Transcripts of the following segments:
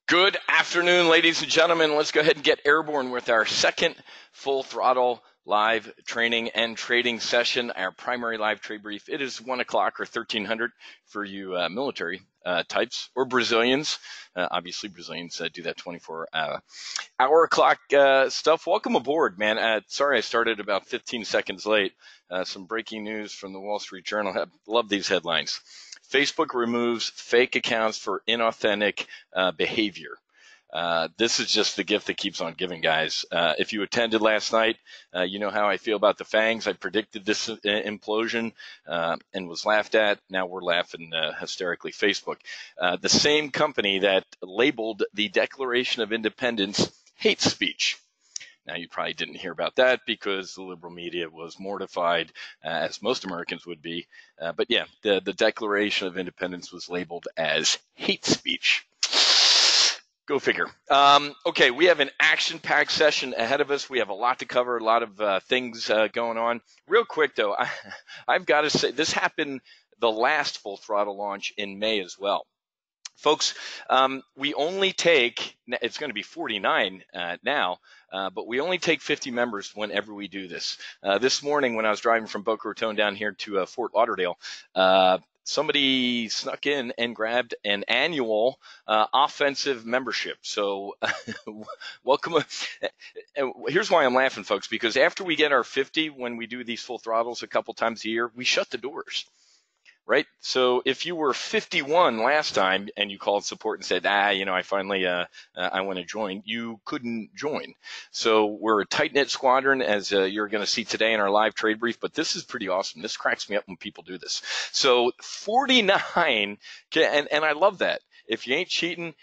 Good afternoon, ladies and gentlemen. Let's go ahead and get airborne with our second full throttle live training and trading session, our primary live trade brief. It is 1 o'clock or 1300 for you military types or Brazilians. Obviously, Brazilians do that 24-hour clock stuff. Welcome aboard, man. Sorry I started about 15 seconds late. Some breaking news from the Wall Street Journal. I love these headlines. Facebook removes fake accounts for inauthentic behavior. This is just the gift that keeps on giving, guys. If you attended last night, you know how I feel about the FANGs. I predicted this implosion and was laughed at. Now we're laughing hysterically. Facebook, the same company that labeled the Declaration of Independence hate speech. Now, you probably didn't hear about that because the liberal media was mortified, as most Americans would be. But yeah, the Declaration of Independence was labeled as hate speech. Go figure. Okay, we have an action-packed session ahead of us. We have a lot to cover, a lot of things going on. Real quick, though, I've got to say, this happened the last full throttle launch in May as well. Folks, we only take, it's going to be 49 now, but we only take 50 members whenever we do this. This morning when I was driving from Boca Raton down here to Fort Lauderdale, somebody snuck in and grabbed an annual offensive membership. So welcome. Here's why I'm laughing, folks, because after we get our 50, when we do these full throttles a couple times a year, we shut the doors. Right. So if you were 51 last time and you called support and said, I finally I want to join, you couldn't join. So we're a tight knit squadron, as you're going to see today in our live trade brief. But this is pretty awesome. This cracks me up when people do this. So 49, and I love that. If you ain't cheating,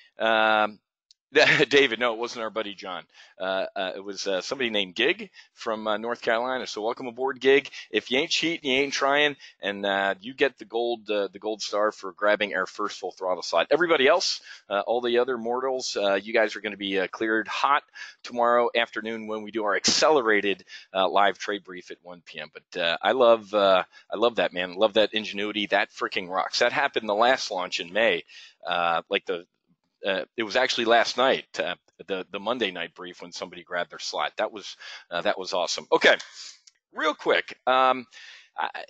David, no, it wasn't our buddy John. It was somebody named Gig from North Carolina. So welcome aboard, Gig. If you ain't cheating, you ain't trying, and you get the gold star for grabbing our first full throttle slot. Everybody else, all the other mortals, you guys are going to be cleared hot tomorrow afternoon when we do our accelerated live trade brief at 1 p.m. But I love that, man. Love that ingenuity. That freaking rocks. That happened the last launch in May, it was actually last night, the Monday night brief when somebody grabbed their slot. That was awesome. Okay, real quick,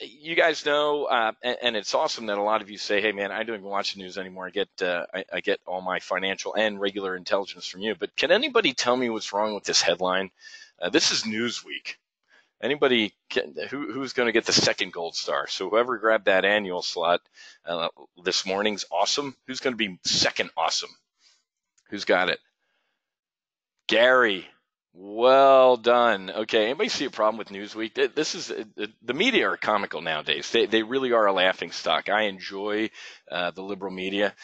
you guys know, and it's awesome that a lot of you say, "Hey, man, I don't even watch the news anymore. I get all my financial and regular intelligence from you." But can anybody tell me what's wrong with this headline? This is Newsweek. Anybody who's going to get the second gold star? So whoever grabbed that annual slot this morning's awesome. Who's going to be second awesome? Who's got it? Gary. Well done. Okay. Anybody see a problem with Newsweek? This is the media are comical nowadays. They really are a laughing stock. I enjoy the liberal media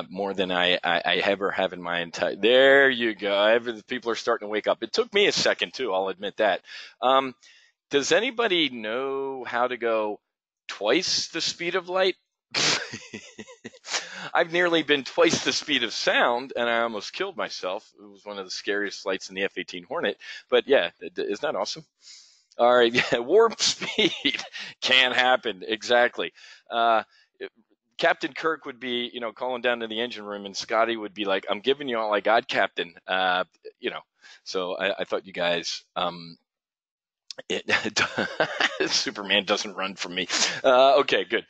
more than I ever have in my entire. There you go. People are starting to wake up. It took me a second too. I'll admit that. Does anybody know how to go twice the speed of light? I've nearly been twice the speed of sound, and I almost killed myself. It was one of the scariest flights in the F-18 Hornet. But yeah, isn't that awesome? All right, yeah, warp speed can happen. Exactly. Captain Kirk would be, calling down to the engine room, and Scotty would be like, "I'm giving you all I got, Captain." So I thought you guys. Superman doesn't run from me. Okay, good.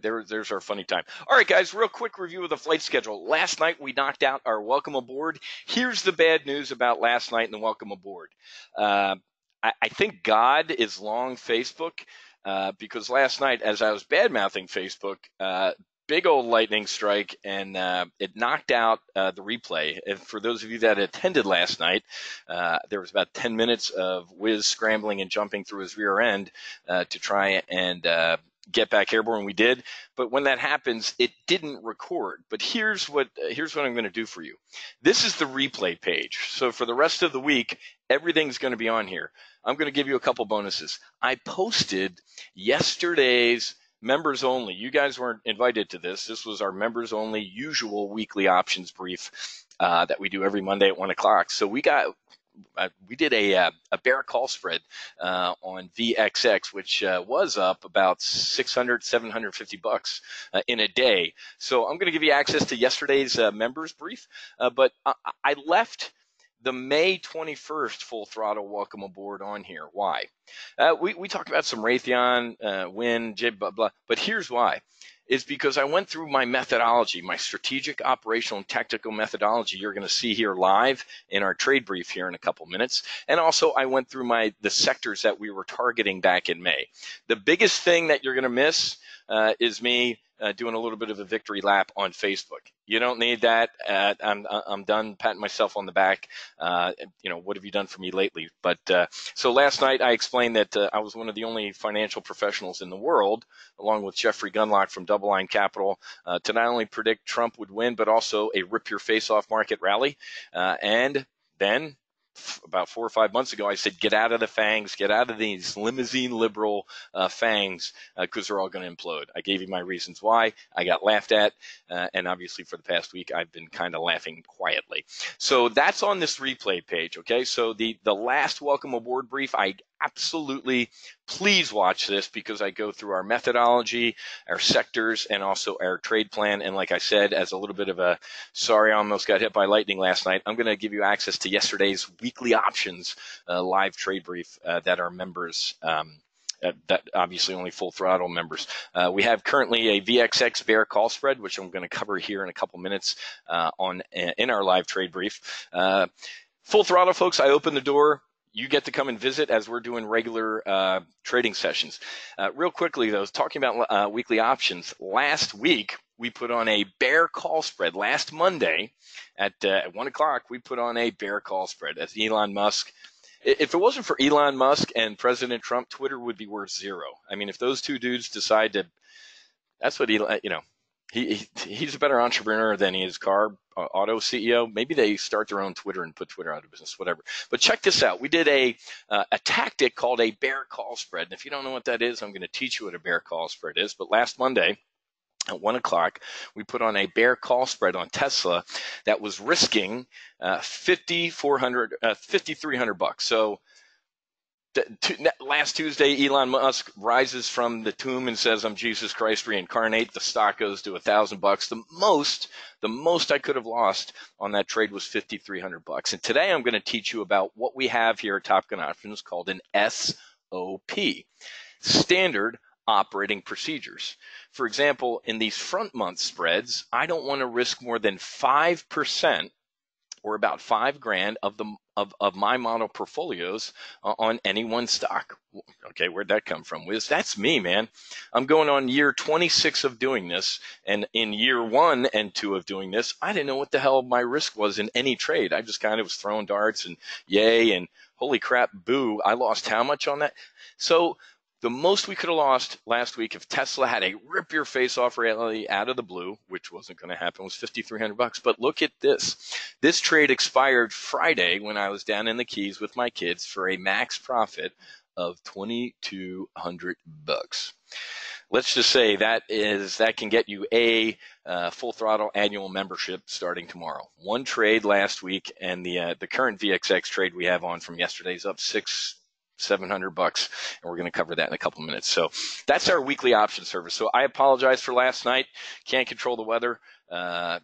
There's our funny time. All right, guys, real quick review of the flight schedule. Last night we knocked out our welcome aboard. Here's the bad news about last night and the welcome aboard. I think God is long Facebook because last night, as I was bad-mouthing Facebook, big old lightning strike, and it knocked out the replay. And for those of you that attended last night, there was about 10 minutes of Wiz scrambling and jumping through his rear end to try and get back airborne. We did, but when that happens, it didn't record. But here's what I'm going to do for you. This is the replay page. So for the rest of the week, everything's going to be on here. I'm going to give you a couple bonuses. I posted yesterday's members only. You guys weren't invited to this. This was our members only usual weekly options brief that we do every Monday at 1 o'clock. So we got we did a bear call spread on VXX, which was up about 600, 750 bucks in a day. So I'm going to give you access to yesterday's members brief, but I left the May 21st full throttle welcome aboard on here. Why? We talked about some Raytheon, Win, J, blah, blah, but here's why. Is because I went through my methodology, my strategic, operational, and tactical methodology you're going to see here live in our trade brief here in a couple minutes. And also I went through the sectors that we were targeting back in May. The biggest thing that you're going to miss is me doing a little bit of a victory lap on Facebook. You don't need that. I'm done patting myself on the back. What have you done for me lately? But so last night I explained that I was one of the only financial professionals in the world, along with Jeffrey Gunlock from Double Line Capital, to not only predict Trump would win, but also a rip your face off market rally. And then about 4 or 5 months ago, I said, get out of the FANGs, get out of these limousine liberal FANGs, because they're all going to implode. I gave you my reasons why. I got laughed at, and obviously for the past week, I've been kind of laughing quietly. So that's on this replay page, okay? So the last welcome aboard brief, I absolutely, please watch this because I go through our methodology, our sectors, and also our trade plan. And like I said, as a little bit of a sorry, I almost got hit by lightning last night, I'm going to give you access to yesterday's weekly options live trade brief that our members that obviously only full throttle members. We have currently a VXX bear call spread, which I'm going to cover here in a couple minutes in our live trade brief. Full throttle, folks, I open the door. You get to come and visit as we're doing regular trading sessions. Real quickly, though, talking about weekly options, last week we put on a bear call spread. Last Monday at 1 o'clock, we put on a bear call spread. That's Elon Musk. If it wasn't for Elon Musk and President Trump, Twitter would be worth zero. I mean, if those two dudes decide to, that's what he's a better entrepreneur than he is auto CEO. Maybe they start their own Twitter and put Twitter out of business, whatever. But check this out. We did a tactic called a bear call spread. And if you don't know what that is, I'm going to teach you what a bear call spread is. But last Monday at 1 o'clock, we put on a bear call spread on Tesla that was risking $5,300. So last Tuesday, Elon Musk rises from the tomb and says, I'm Jesus Christ reincarnate. The stock goes to $1,000. The most I could have lost on that trade was $5,300. And today I'm going to teach you about what we have here at Top Gun Options called an SOP, Standard Operating Procedures. For example, in these front month spreads, I don't want to risk more than 5% or about $5,000 of my model portfolios on any one stock. Okay, where'd that come from, Wiz? That's me, man. I'm going on year 26 of doing this, and in year 1 and 2 of doing this, I didn't know what the hell my risk was in any trade. I just kind of was throwing darts and yay and holy crap, boo. I lost how much on that? So the most we could have lost last week if Tesla had a rip your face off rally out of the blue, which wasn't going to happen, was $5,300. But look at this. This trade expired Friday when I was down in the Keys with my kids for a max profit of $2,200. Let's just say that can get you a full throttle annual membership starting tomorrow. One trade last week, and the current VXX trade we have on from yesterday's up $700, and we're going to cover that in a couple minutes. So that's our weekly option service. So I apologize for last night. Can't control the weather, and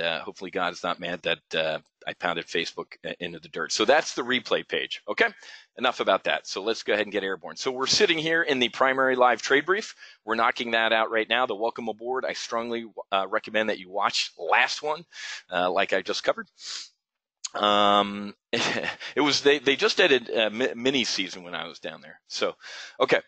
hopefully God is not mad that I pounded Facebook into the dirt. So that's the replay page. Okay, enough about that. So let's go ahead and get airborne. So we're sitting here in the primary live trade brief. We're knocking that out right now. The welcome aboard. I strongly recommend that you watch the last one, like I just covered. It was they just did a mini season when I was down there. So okay.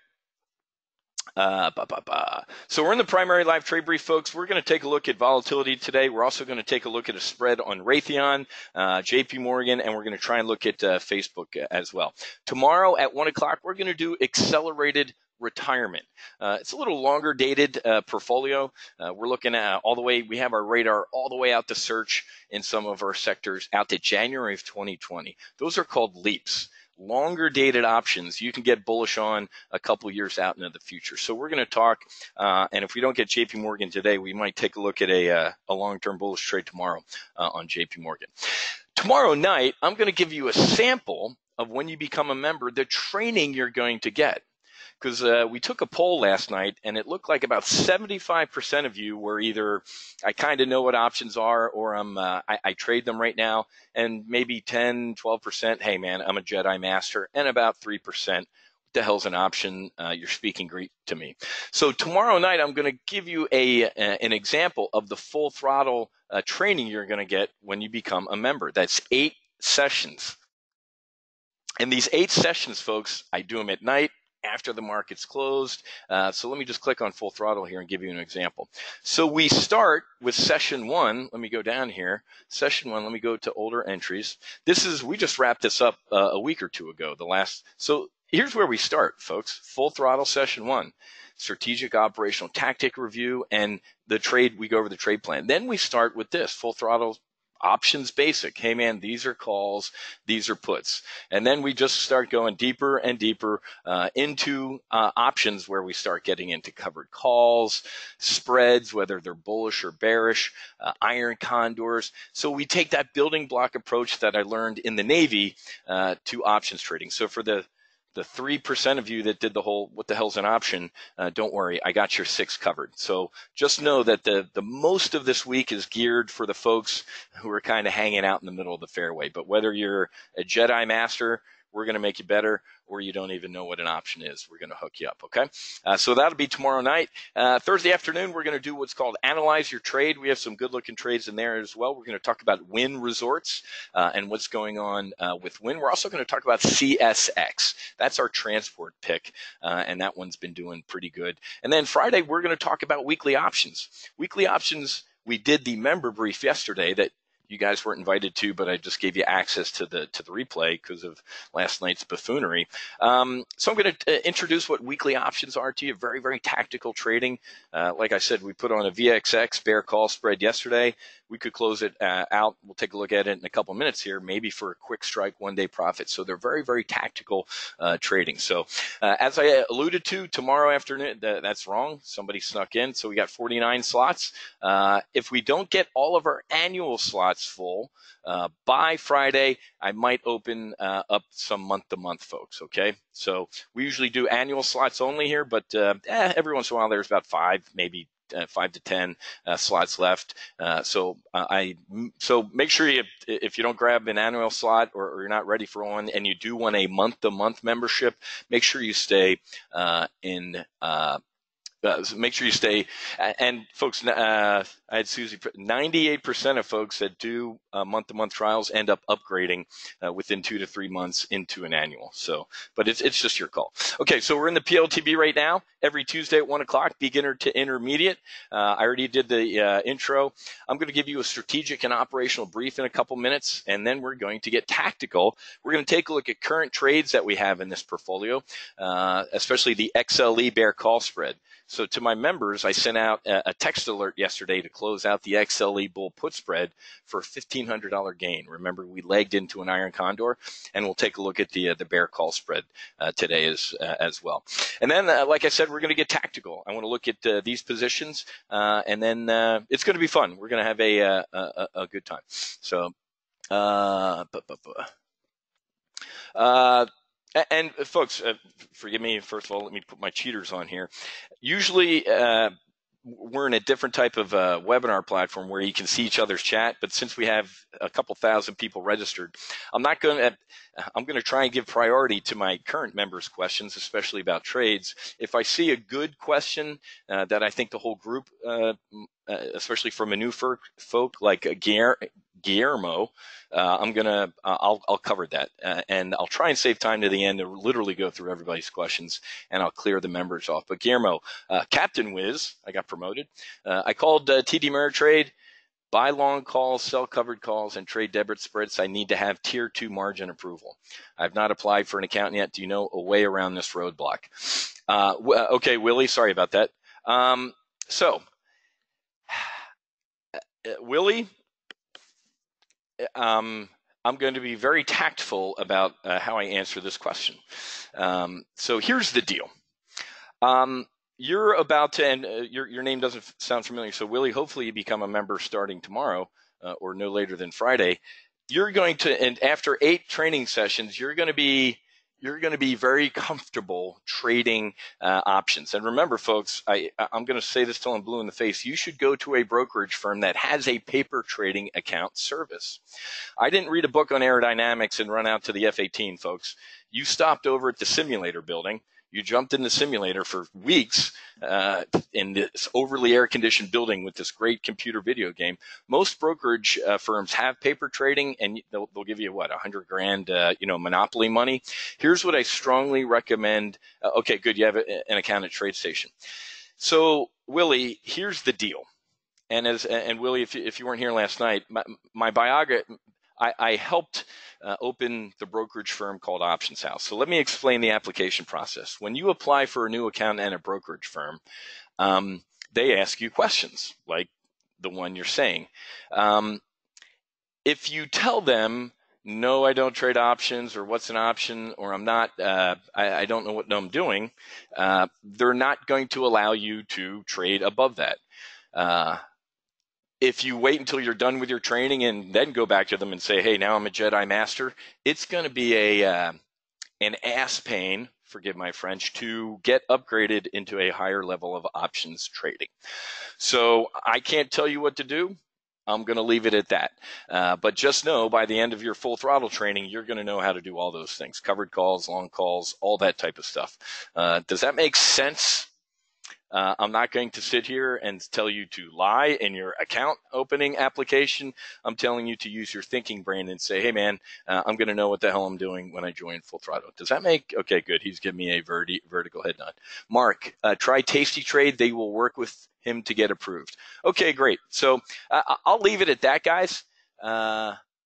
So we're in the primary live trade brief, folks. We're going to take a look at volatility today. We're also going to take a look at a spread on Raytheon, JP Morgan, and we're going to try and look at Facebook as well. Tomorrow at 1 o'clock, we're going to do accelerated retirement. It's a little longer dated portfolio. We're looking at all the way, we have our radar all the way out to search in some of our sectors out to January of 2020. Those are called leaps. Longer dated options you can get bullish on a couple years out into the future. So we're going to talk, and if we don't get JP Morgan today, we might take a look at a long-term bullish trade tomorrow on JP Morgan. Tomorrow night, I'm going to give you a sample of when you become a member, the training you're going to get. Because we took a poll last night, and it looked like about 75% of you were either, I kind of know what options are, or I trade them right now, and maybe 10, 12%, hey man, I'm a Jedi Master, and about 3%, what the hell's an option? You're speaking Greek to me. So tomorrow night, I'm going to give you an example of the full throttle training you're going to get when you become a member. That's 8 sessions. And these 8 sessions, folks, I do them at night, after the market's closed. So let me just click on full throttle here and give you an example. So we start with session 1. Let me go down here. Session 1, let me go to older entries. We just wrapped this up a week or two ago, so here's where we start, folks. Full throttle session 1, strategic operational tactic review, and the trade, we go over the trade plan. Then we start with this, full throttle options basic. Hey man, these are calls, these are puts. And then we just start going deeper and deeper into options, where we start getting into covered calls, spreads, whether they're bullish or bearish, iron condors. So we take that building block approach that I learned in the Navy to options trading. So for the 3% of you that did the whole, what the hell's an option, don't worry, I got your 6 covered. So just know that the most of this week is geared for the folks who are kind of hanging out in the middle of the fairway. But whether you're a Jedi Master, we're going to make you better, or you don't even know what an option is, we're going to hook you up, okay? So that'll be tomorrow night. Thursday afternoon, we're going to do what's called Analyze Your Trade. We have some good-looking trades in there as well. We're going to talk about Wynn Resorts and what's going on with Wynn. We're also going to talk about CSX. That's our transport pick, and that one's been doing pretty good. And then Friday, we're going to talk about weekly options. Weekly options, we did the member brief yesterday that you guys weren't invited to, but I just gave you access to the replay because of last night's buffoonery. So I'm going to introduce what weekly options are to you. Very, very tactical trading. Like I said, we put on a VXX bear call spread yesterday. We could close it out. We'll take a look at it in a couple minutes here, maybe for a quick strike, one-day profit. So they're very, very tactical trading. So as I alluded to, tomorrow afternoon, that's wrong. Somebody snuck in. So we got 49 slots. If we don't get all of our annual slots full by Friday, I might open up some month-to-month folks, okay? So we usually do annual slots only here, but every once in a while there's about 5, maybe 5 to 10 slots left. So make sure if you don't grab an annual slot or you're not ready for one and you do want a month-to-month membership, make sure you stay make sure you stay. And folks, I had Susie, 98% of folks that do month-to-month trials end up upgrading within 2 to 3 months into an annual. So, but it's just your call. Okay, so we're in the PLTB right now. Every Tuesday at 1 o'clock, beginner to intermediate. I already did the intro. I'm going to give you a strategic and operational brief in a couple minutes, and then we're going to get tactical. We're going to take a look at current trades that we have in this portfolio, especially the XLE bear call spread. So to my members, I sent out a text alert yesterday to close out the XLE bull put spread for a $1,500 gain. Remember, we legged into an iron condor, and we'll take a look at the bear call spread today as well. And then, like I said, we're going to get tactical. I want to look at these positions, and then it's going to be fun. We're going to have a good time. So, and folks, forgive me, first of all, let me put my cheaters on here. Usually we're in a different type of webinar platform where you can see each other's chat, but since we have a couple thousand people registered, I'm going to try and give priority to my current members' questions, especially about trades. If I see a good question that I think the whole group, especially from a new folk like Guillermo, I'll cover that, and I'll try and save time to the end to literally go through everybody's questions, and I'll clear the members off. But Guillermo, Captain Wiz, I got promoted. I called TD Ameritrade, buy long calls, sell covered calls, and trade debit spreads. I need to have tier 2 margin approval. I've not applied for an account yet. Do you know a way around this roadblock? Okay, Willie, sorry about that. Willie, I'm going to be very tactful about how I answer this question. So here's the deal. You're about to, and your name doesn't sound familiar. So Willie, hopefully you become a member starting tomorrow or no later than Friday. you're going to, and after 8 training sessions, you're going to be very comfortable trading options. And remember, folks, I'm going to say this till I'm blue in the face. You should go to a brokerage firm that has a paper trading account service. I didn't read a book on aerodynamics and run out to the F-18, folks. You stopped over at the simulator building. You jumped in the simulator for weeks in this overly air-conditioned building with this great computer video game. Most brokerage firms have paper trading, and they'll give you what, $100,000, monopoly money. Here's what I strongly recommend. Okay, good. You have an account at TradeStation. So, Willie, here's the deal. And Willie, if you weren't here last night, my biography, I helped open the brokerage firm called Options House. So let me explain the application process. When you apply for a new account in a brokerage firm, they ask you questions like the one you're saying. If you tell them, no, I don't trade options, or what's an option, or I'm not, I don't know what I'm doing, they're not going to allow you to trade above that. If you wait until you're done with your training and then go back to them and say, hey, now I'm a Jedi Master, it's going to be an ass pain, forgive my French, to get upgraded into a higher level of options trading. So I can't tell you what to do. I'm going to leave it at that. But just know by the end of your full throttle training, you're going to know how to do all those things, covered calls, long calls, all that type of stuff. Does that make sense? I'm not going to sit here and tell you to lie in your account opening application. I'm telling you to use your thinking brain and say, hey, man, I'm going to know what the hell I'm doing when I join Full Throttle. Does that make? Okay, good. He's giving me a vertical head nod. Mark, try Tasty Trade. They will work with him to get approved. Okay, great. So I'll leave it at that, guys.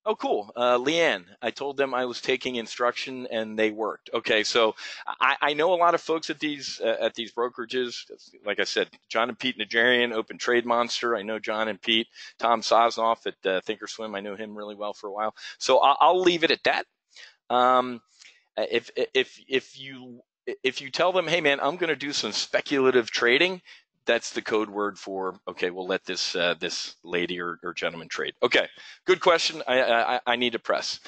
Oh, cool. Leanne, I told them I was taking instruction and they worked. Okay, so I know a lot of folks at these brokerages. Like I said, John and Pete Nigerian, Open Trade Monster. I know John and Pete. Tom Sosnoff at Thinkorswim. I know him really well for a while. So I'll leave it at that. If you tell them, hey man, I'm going to do some speculative trading, that's the code word for, okay, we'll let this lady or gentleman trade. Okay, good question. I need to press.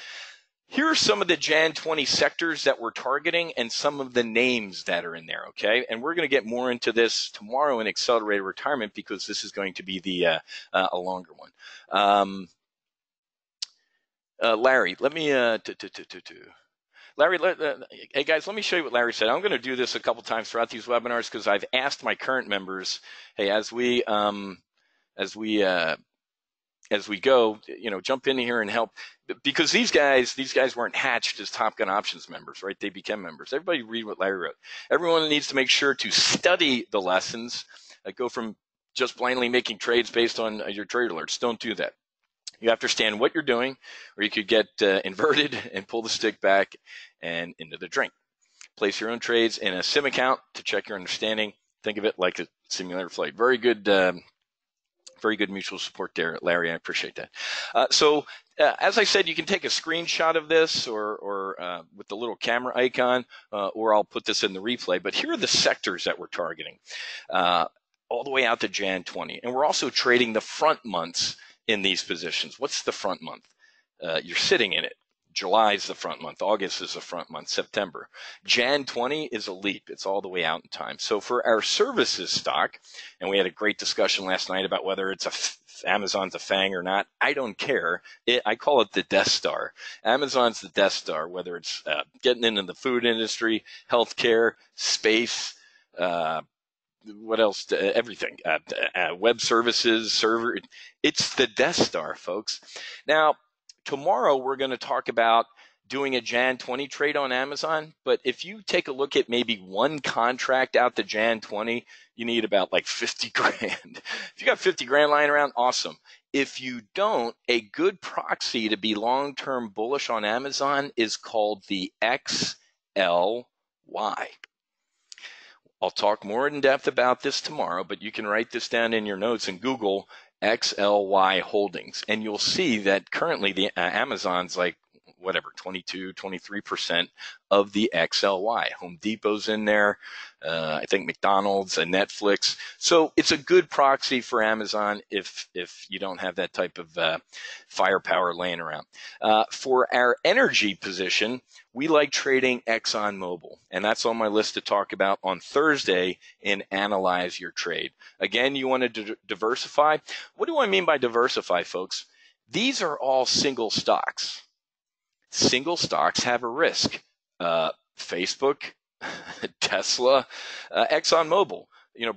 Here are some of the Jan 20 sectors that we're targeting and some of the names that are in there, okay? And we're going to get more into this tomorrow in Accelerated Retirement because this is going to be a longer one. Larry, let me Larry, hey guys, let me show you what Larry said. I'm going to do this a couple times throughout these webinars because I've asked my current members, hey, as we go, jump in here and help, because these guys weren't hatched as Top Gun Options members, right? They became members. Everybody read what Larry wrote. Everyone needs to make sure to study the lessons. Go from just blindly making trades based on your trade alerts. Don't do that. You have to understand what you're doing, or you could get inverted and pull the stick back and into the drink. Place your own trades in a sim account to check your understanding. Think of it like a simulator flight. Very good mutual support there, Larry. I appreciate that. So as I said, you can take a screenshot of this or with the little camera icon, or I'll put this in the replay. But here are the sectors that we're targeting all the way out to Jan 20. And we're also trading the front months in these positions. What's the front month? You're sitting in it. July is the front month. August is the front month. September. Jan 20 is a leap. It's all the way out in time. So for our services stock, and we had a great discussion last night about whether it's Amazon's a FANG or not. I don't care. I call it the Death Star. Amazon's the Death Star, whether it's getting into the food industry, healthcare, space, what else? Everything. Web services, server. It's the Death Star, folks. Now, tomorrow we're going to talk about doing a Jan 20 trade on Amazon. But if you take a look at maybe one contract out to Jan 20, you need about like 50 grand. If you got 50 grand lying around, awesome. If you don't, a good proxy to be long-term bullish on Amazon is called the XLY. I'll talk more in depth about this tomorrow, but you can write this down in your notes and Google XLY Holdings, and you'll see that currently the Amazon's like whatever, 22, 23% of the XLY. Home Depot's in there. I think McDonald's and Netflix. So it's a good proxy for Amazon if you don't have that type of firepower laying around. For our energy position, we like trading ExxonMobil, and that's on my list to talk about on Thursday in Analyze Your Trade. Again, you want to diversify. What do I mean by diversify, folks? These are all single stocks. Single stocks have a risk. Facebook, Tesla, ExxonMobil.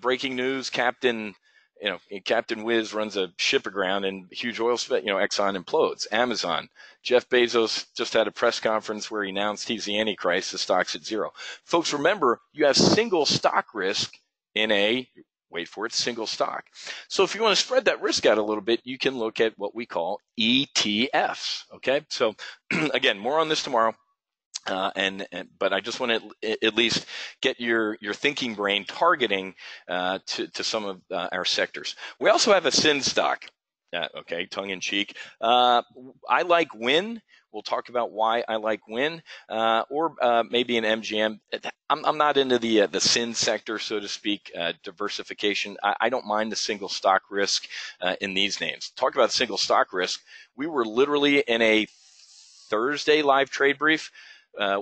Breaking news: Captain Wiz runs a ship aground and huge oil spill. Exxon implodes. Amazon. Jeff Bezos just had a press conference where he announced he's the Antichrist. The stock's at zero. Folks, remember, you have single stock risk in a, wait for it, single stock. So if you want to spread that risk out a little bit, you can look at what we call ETFs. Okay. So again, more on this tomorrow. But I just want to at least get your thinking brain targeting to some of our sectors. We also have a sin stock. Okay, tongue in cheek. I like Win. We'll talk about why I like Win, or maybe an MGM. I'm not into the sin sector, so to speak. Diversification. I don't mind the single stock risk in these names. Talk about single stock risk. We were literally in a Thursday live trade brief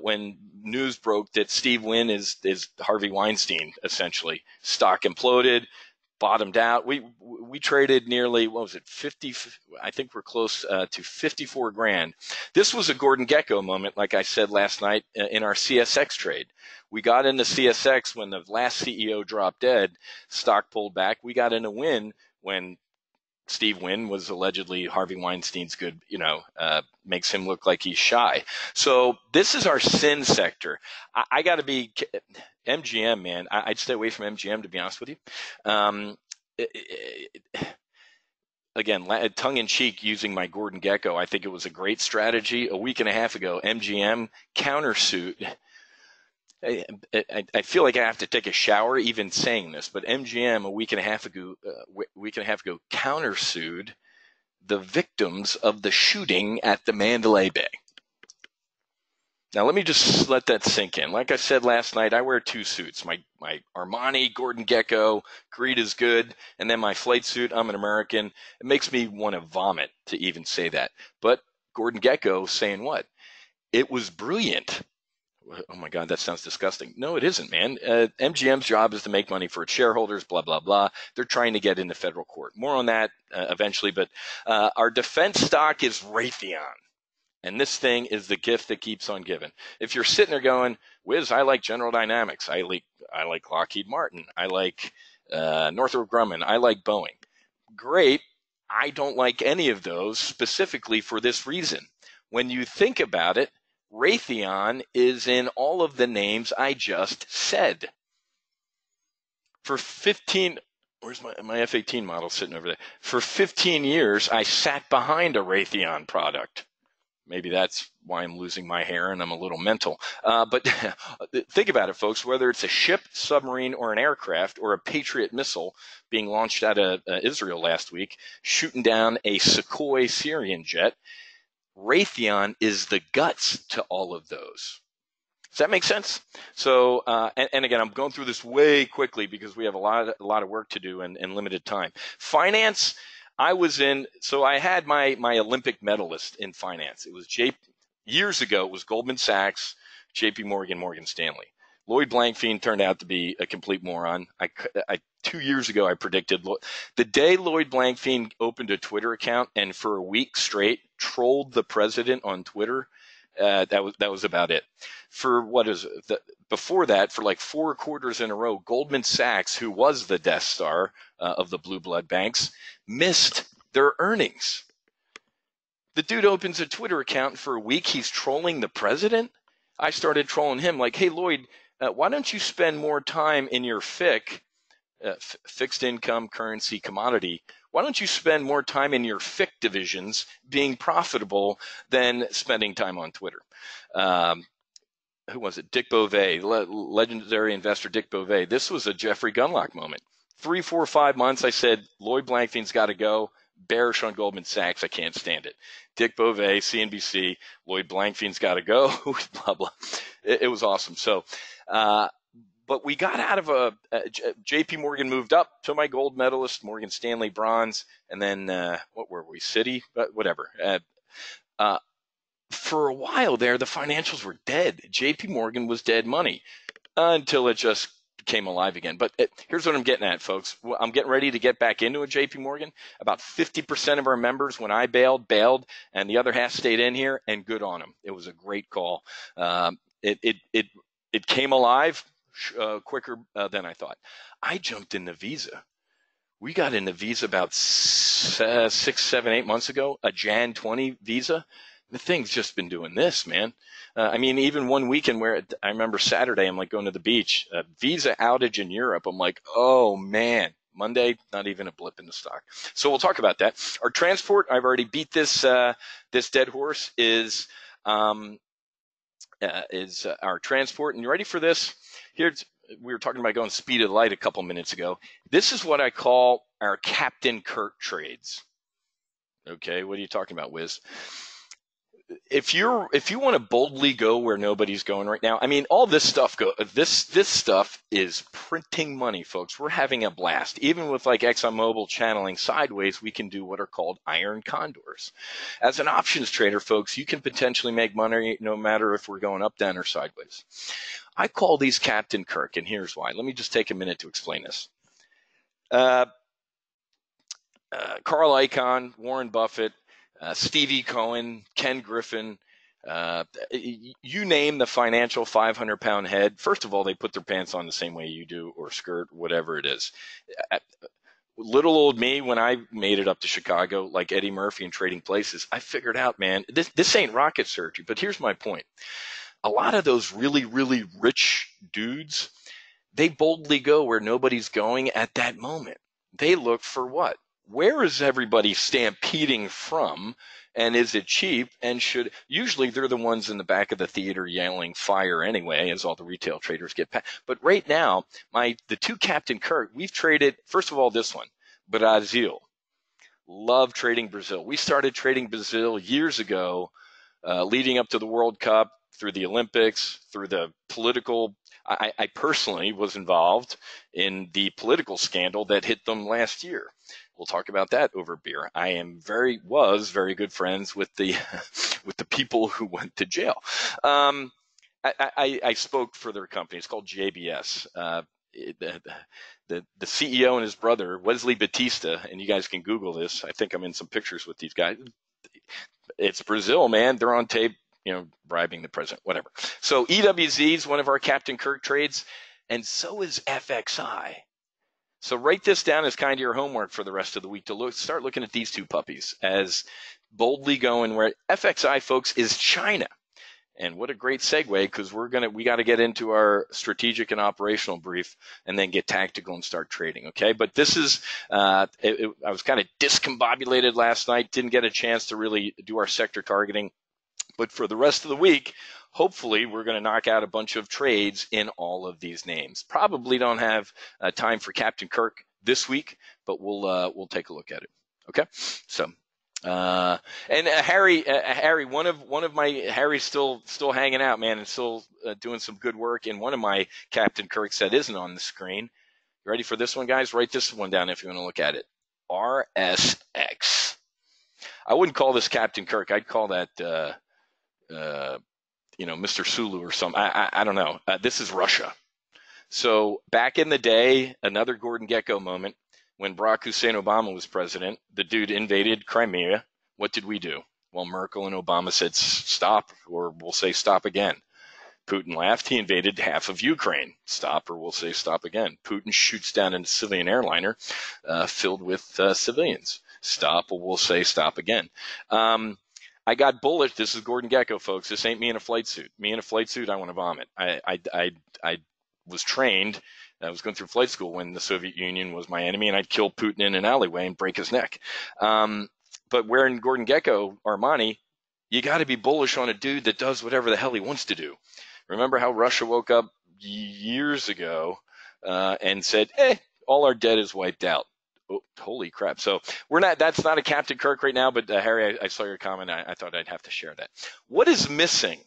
when news broke that Steve Wynn is Harvey Weinstein, essentially. Stock imploded, bottomed out. We traded nearly, 50? I think we're close to 54 grand. This was a Gordon Gekko moment, like I said last night in our CSX trade. We got into CSX when the last CEO dropped dead, stock pulled back. We got into Win when Steve Wynn was allegedly Harvey Weinstein's good, makes him look like he's shy. So this is our sin sector. I got to be MGM, man. I'd stay away from MGM, to be honest with you. Again, tongue in cheek, using my Gordon Gekko, I think it was a great strategy. A week and a half ago, MGM countersuit. I feel like I have to take a shower even saying this, but MGM a week and a half ago countersued the victims of the shooting at the Mandalay Bay. Now let me just let that sink in. Like I said last night, I wear two suits: my Armani Gordon Gekko, greed is good, and then my flight suit. I'm an American. It makes me want to vomit to even say that. But Gordon Gekko saying what? It was brilliant. Oh my God, that sounds disgusting. No, it isn't, man. MGM's job is to make money for its shareholders, blah, blah, blah. They're trying to get into federal court. More on that eventually, but our defense stock is Raytheon. And this thing is the gift that keeps on giving. If you're sitting there going, Wiz, I like General Dynamics. I like Lockheed Martin. I like Northrop Grumman. I like Boeing. Great. I don't like any of those specifically for this reason. When you think about it, Raytheon is in all of the names I just said. For 15, where's my F-18 model sitting over there? For 15 years, I sat behind a Raytheon product. Maybe that's why I'm losing my hair and I'm a little mental. But think about it, folks. Whether it's a ship, submarine, or an aircraft, or a Patriot missile being launched out of Israel last week, shooting down a Sukhoi Syrian jet, Raytheon is the guts to all of those. Does that make sense? So, and again, I'm going through this way quickly because we have a lot of work to do and limited time. Finance, so I had my Olympic medalist in finance. It was years ago, it was Goldman Sachs, JP Morgan, Morgan Stanley. Lloyd Blankfein turned out to be a complete moron. 2 years ago, I predicted the day Lloyd Blankfein opened a Twitter account and for a week straight trolled the president on Twitter. That was about it. Before that, for like 4 quarters in a row, Goldman Sachs, who was the Death Star of the blue blood banks, missed their earnings. The dude opens a Twitter account for a week. He's trolling the president. I started trolling him like, hey, Lloyd, why don't you spend more time in your FIC, fixed income, currency, commodity? Why don't you spend more time in your FIC divisions being profitable than spending time on Twitter? Who was it? Dick Beauvais, legendary investor Dick Beauvais. This was a Jeffrey Gunlock moment. 3, 4, 5 months, I said, Lloyd Blankfein's got to go. bearish on Goldman Sachs. I can't stand it. Dick Beauvais, CNBC, Lloyd Blankfein's got to go, blah, blah. It was awesome. So, but we got out of JP Morgan moved up to my gold medalist, Morgan Stanley bronze, and then what were we, Citi? Whatever. For a while there, the financials were dead. JP Morgan was dead money until it just came alive again. But here's what I'm getting at, folks. I'm getting ready to get back into a JP Morgan. About 50% of our members, when I bailed, and the other half stayed in here, and good on them. It was a great call. It came alive quicker than I thought. I jumped into Visa. We got into Visa about 6, 7, 8 months ago, a Jan 20 Visa. The thing's just been doing this, man. I mean, even one weekend where I remember Saturday, I'm like going to the beach, Visa outage in Europe. I'm like, oh man, Monday, not even a blip in the stock. So we'll talk about that. Our transport, I've already beat this dead horse is our transport. And you ready for this? We were talking about going speed of light a couple minutes ago. This is what I call our Captain Kirk trades. Okay, what are you talking about, Wiz? If you want to boldly go where nobody's going right now, I mean, all this stuff this stuff is printing money, folks. We're having a blast. Even with like ExxonMobil channeling sideways, we can do what are called iron condors. As an options trader, folks, you can potentially make money no matter if we're going up, down, or sideways. I call these Captain Kirk, and here's why. Let me just take a minute to explain this. Carl Icahn, Warren Buffett, Stevie Cohen, Ken Griffin, you name the financial 500-pound head. First of all, they put their pants on the same way you do, or skirt, whatever it is. Little old me, when I made it up to Chicago, like Eddie Murphy in Trading Places, I figured out, man, this ain't rocket surgery. But here's my point. A lot of those really, really rich dudes, they boldly go where nobody's going at that moment. They look for what? Where is everybody stampeding from, and is it cheap? And usually they're the ones in the back of the theater yelling fire anyway, as all the retail traders get past. But right now, the two Captain Kirk, we've traded, first of all, this one, Brazil. Love trading Brazil. We started trading Brazil years ago, leading up to the World Cup, through the Olympics, through the political. I personally was involved in the political scandal that hit them last year. We'll talk about that over beer. I was very good friends with the people who went to jail. I spoke for their company. It's called JBS. The CEO and his brother, Wesley Batista, and you guys can Google this. I think I'm in some pictures with these guys. It's Brazil, man. They're on tape, bribing the president, whatever. So EWZ is one of our Captain Kirk trades, and so is FXI. So write this down as kind of your homework for the rest of the week to start looking at these two puppies as boldly going where FXI, folks, is China. And what a great segue, because we got to get into our strategic and operational brief and then get tactical and start trading. Okay. But this is, I was kind of discombobulated last night. Didn't get a chance to really do our sector targeting. But for the rest of the week, hopefully we're going to knock out a bunch of trades in all of these names. Probably don't have time for Captain Kirk this week, but we'll take a look at it. Okay. So, and Harry, one of my Harry's still hanging out, man, and still doing some good work. And one of my Captain Kirks that isn't on the screen. You ready for this one, guys? Write this one down if you want to look at it. RSX. I wouldn't call this Captain Kirk. I'd call that, Mr. Sulu or something. I don't know. This is Russia. So back in the day, another Gordon Gekko moment, when Barack Hussein Obama was president, the dude invaded Crimea. What did we do? Well, Merkel and Obama said stop, or we'll say stop again. Putin laughed. He invaded half of Ukraine. Stop, or we'll say stop again. Putin shoots down a civilian airliner filled with civilians. Stop, or we'll say stop again. I got bullish. This is Gordon Gekko, folks. This ain't me in a flight suit. Me in a flight suit, I want to vomit. I was trained. I was going through flight school when the Soviet Union was my enemy, and I'd kill Putin in an alleyway and break his neck. But wearing Gordon Gekko Armani, you got to be bullish on a dude that does whatever the hell he wants to do. Remember how Russia woke up years ago and said, all our debt is wiped out. Oh, holy crap. So we're not, that's not a Captain Kirk right now, but Harry, I saw your comment. I thought I'd have to share that. What is missing?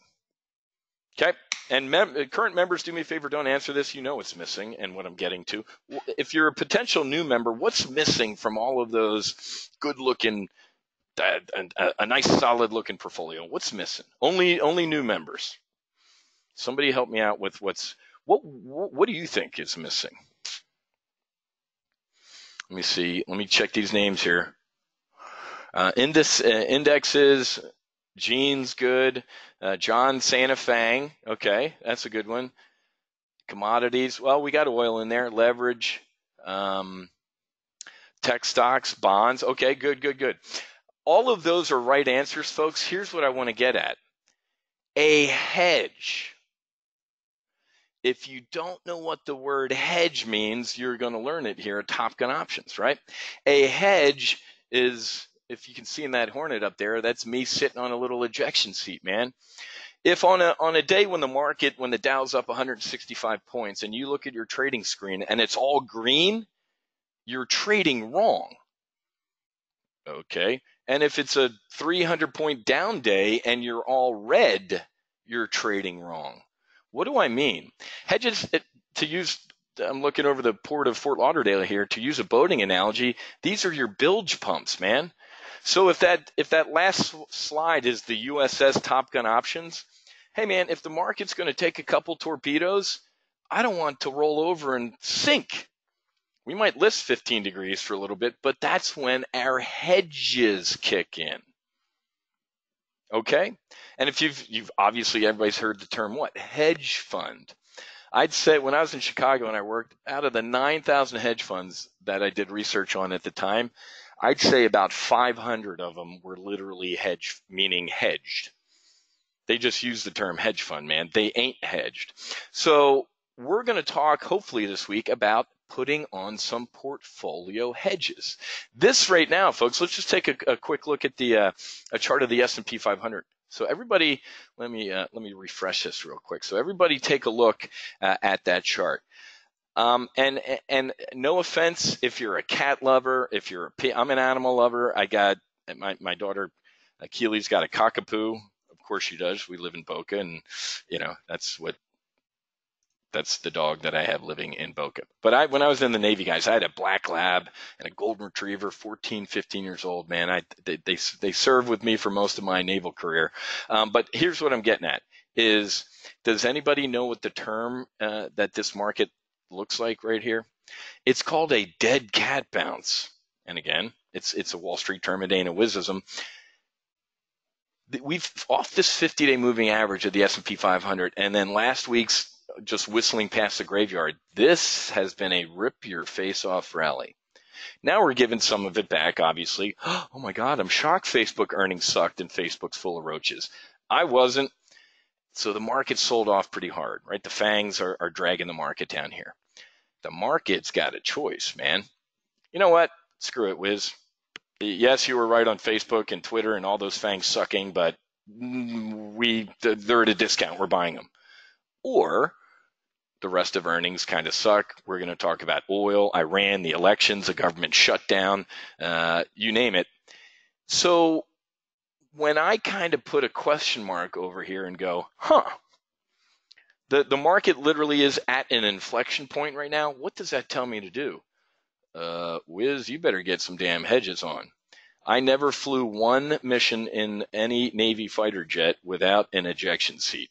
Okay. And current members, do me a favor, don't answer this. You know what's missing and what I'm getting to. If you're a potential new member, what's missing from all of those good looking, a nice solid looking portfolio? What's missing? Only new members. Somebody help me out with what do you think is missing? Let me see. Let me check these names here. Indexes, Gene's good. John Santa FANG. Okay, that's a good one. Commodities. Well, we got oil in there. Leverage. Tech stocks, bonds. Okay, good. All of those are right answers, folks. Here's what I want to get at. A hedge. If you don't know what the word hedge means, you're going to learn it here at Top Gun Options, right? A hedge is, if you can see in that Hornet up there, that's me sitting on a little ejection seat, man. If on a day when the Dow's up 165 points and you look at your trading screen and it's all green, you're trading wrong. Okay. And if it's a 300-point down day and you're all red, you're trading wrong. What do I mean? Hedges, I'm looking over the port of Fort Lauderdale here, to use a boating analogy, these are your bilge pumps, man. So if that last slide is the USS Top Gun Options, hey man, if the market's going to take a couple torpedoes, I don't want to roll over and sink. We might list 15 degrees for a little bit, but that's when our hedges kick in. Okay? And if you've obviously, everybody's heard the term what? Hedge fund. I'd say when I was in Chicago and I worked, out of the 9,000 hedge funds that I did research on at the time, I'd say about 500 of them were literally meaning hedged. They just use the term hedge fund, man. They ain't hedged. So we're going to talk hopefully this week about putting on some portfolio hedges. This right now, folks, let's just take a quick look at a chart of the S&P 500. So everybody, let me refresh this real quick. So everybody take a look at that chart. And no offense if you're a cat lover, I'm an animal lover. I got my daughter Keely's got a cockapoo. Of course she does. We live in Boca, and that's the dog that I have living in Boca. But when I was in the Navy, guys, I had a black lab and a golden retriever, 14, 15 years old, man. They served with me for most of my naval career. But here's what I'm getting at is, does anybody know what the term that this market looks like right here? It's called a dead cat bounce. And again, it's a Wall Street term. It ain't a wizism. We've off this 50-day moving average of the S&P 500, and then last week's just whistling past the graveyard. This has been a rip your face off rally. Now we're giving some of it back, obviously. Oh my God, I'm shocked Facebook earnings sucked and Facebook's full of roaches. I wasn't. So the market sold off pretty hard, right? The FANGs are dragging the market down here. The market's got a choice, man. You know what? Screw it, Wiz. Yes, you were right on Facebook and Twitter and all those FANGs sucking, but they're at a discount. We're buying them. Or the rest of earnings kind of suck. We're going to talk about oil, Iran, the elections, the government shutdown, you name it. So when I kind of put a question mark over here and go, the market literally is at an inflection point right now. What does that tell me to do? Wiz, you better get some damn hedges on. I never flew one mission in any Navy fighter jet without an ejection seat.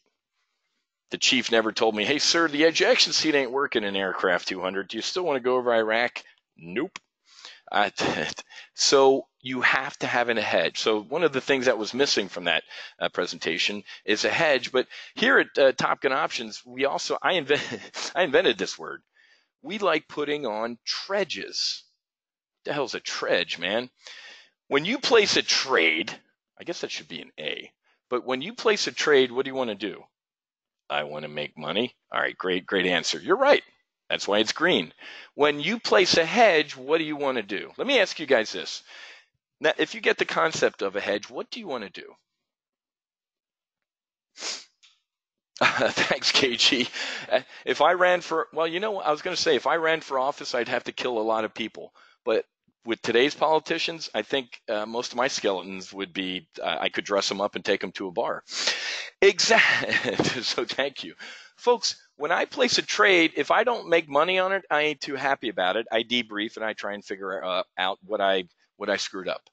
The chief never told me, hey, sir, the ejection seat ain't working in Aircraft 200. Do you still want to go over Iraq? Nope. So you have to have a hedge. So one of the things that was missing from that presentation is a hedge. But here at Top Gun Options, I invented this word. We like putting on tredges. What the hell's a tredge, man? When you place a trade, I guess that should be an A. But when you place a trade, what do you want to do? I want to make money. All right, great answer. You're right. That's why it's green. When you place a hedge, what do you want to do? Let me ask you guys this. Now, if you get the concept of a hedge, what do you want to do? Thanks, KG. If I ran for office, I'd have to kill a lot of people. But with today's politicians, I think most of my skeletons would be, I could dress them up and take them to a bar. Exactly. So thank you. Folks, when I place a trade, if I don't make money on it, I ain't too happy about it. I debrief and I try and figure out what I screwed up.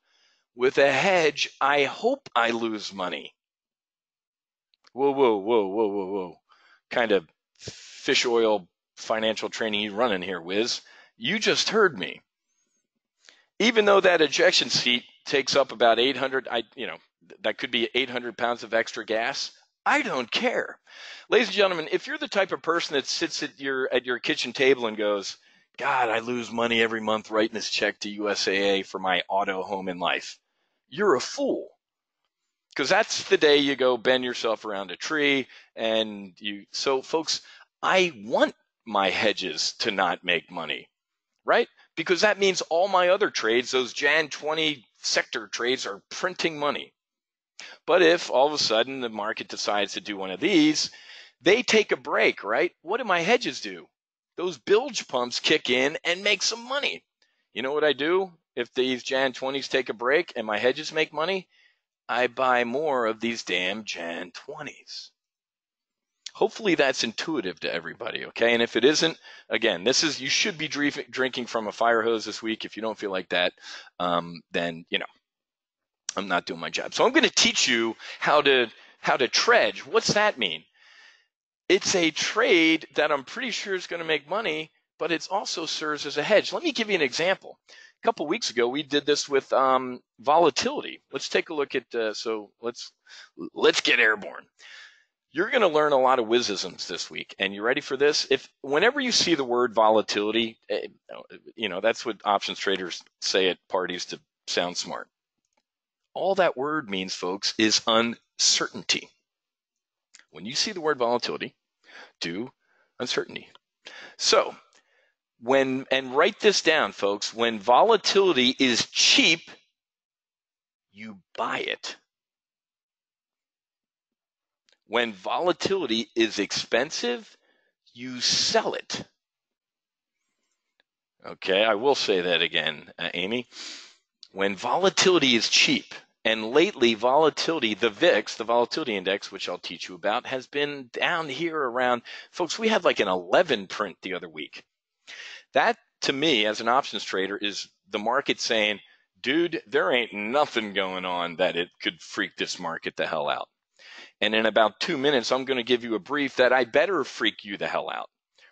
With a hedge, I hope I lose money. Whoa, whoa, whoa, whoa, whoa, whoa. Kind of fish oil financial training you running here, Wiz. You just heard me. Even though that ejection seat takes up about 800, that could be 800 pounds of extra gas, I don't care. Ladies and gentlemen, if you're the type of person that sits at your kitchen table and goes, God, I lose money every month writing this check to USAA for my auto, home, and life, you're a fool. Because that's the day you go bend yourself around a tree so folks, I want my hedges to not make money, right? Because that means all my other trades, those Jan 20 sector trades, are printing money. But if all of a sudden the market decides to do one of these, they take a break, right? What do my hedges do? Those bilge pumps kick in and make some money. You know what I do if these Jan 20s take a break and my hedges make money? I buy more of these damn Jan 20s. Hopefully that's intuitive to everybody, okay? And if it isn't, again, you should be drinking from a fire hose this week. If you don't feel like that, then, I'm not doing my job. So I'm going to teach you how to trade. What's that mean? It's a trade that I'm pretty sure is going to make money, but it also serves as a hedge. Let me give you an example. A couple of weeks ago, we did this with volatility. Let's take a look at, let's get airborne. You're going to learn a lot of wizisms this week, and you ready for this? Whenever you see the word volatility, that's what options traders say at parties to sound smart. All that word means, folks, is uncertainty. When you see the word volatility, do uncertainty. So, and write this down, folks, when volatility is cheap, you buy it. When volatility is expensive, you sell it. Okay, I will say that again, Amy. When volatility is cheap, and lately volatility, the VIX, the volatility index, which I'll teach you about, has been down here around, folks, we had like an 11 print the other week. That, to me, as an options trader, is the market saying, dude, there ain't nothing going on that it could freak this market the hell out. And in about 2 minutes, I'm going to give you a brief that I better freak you the hell out.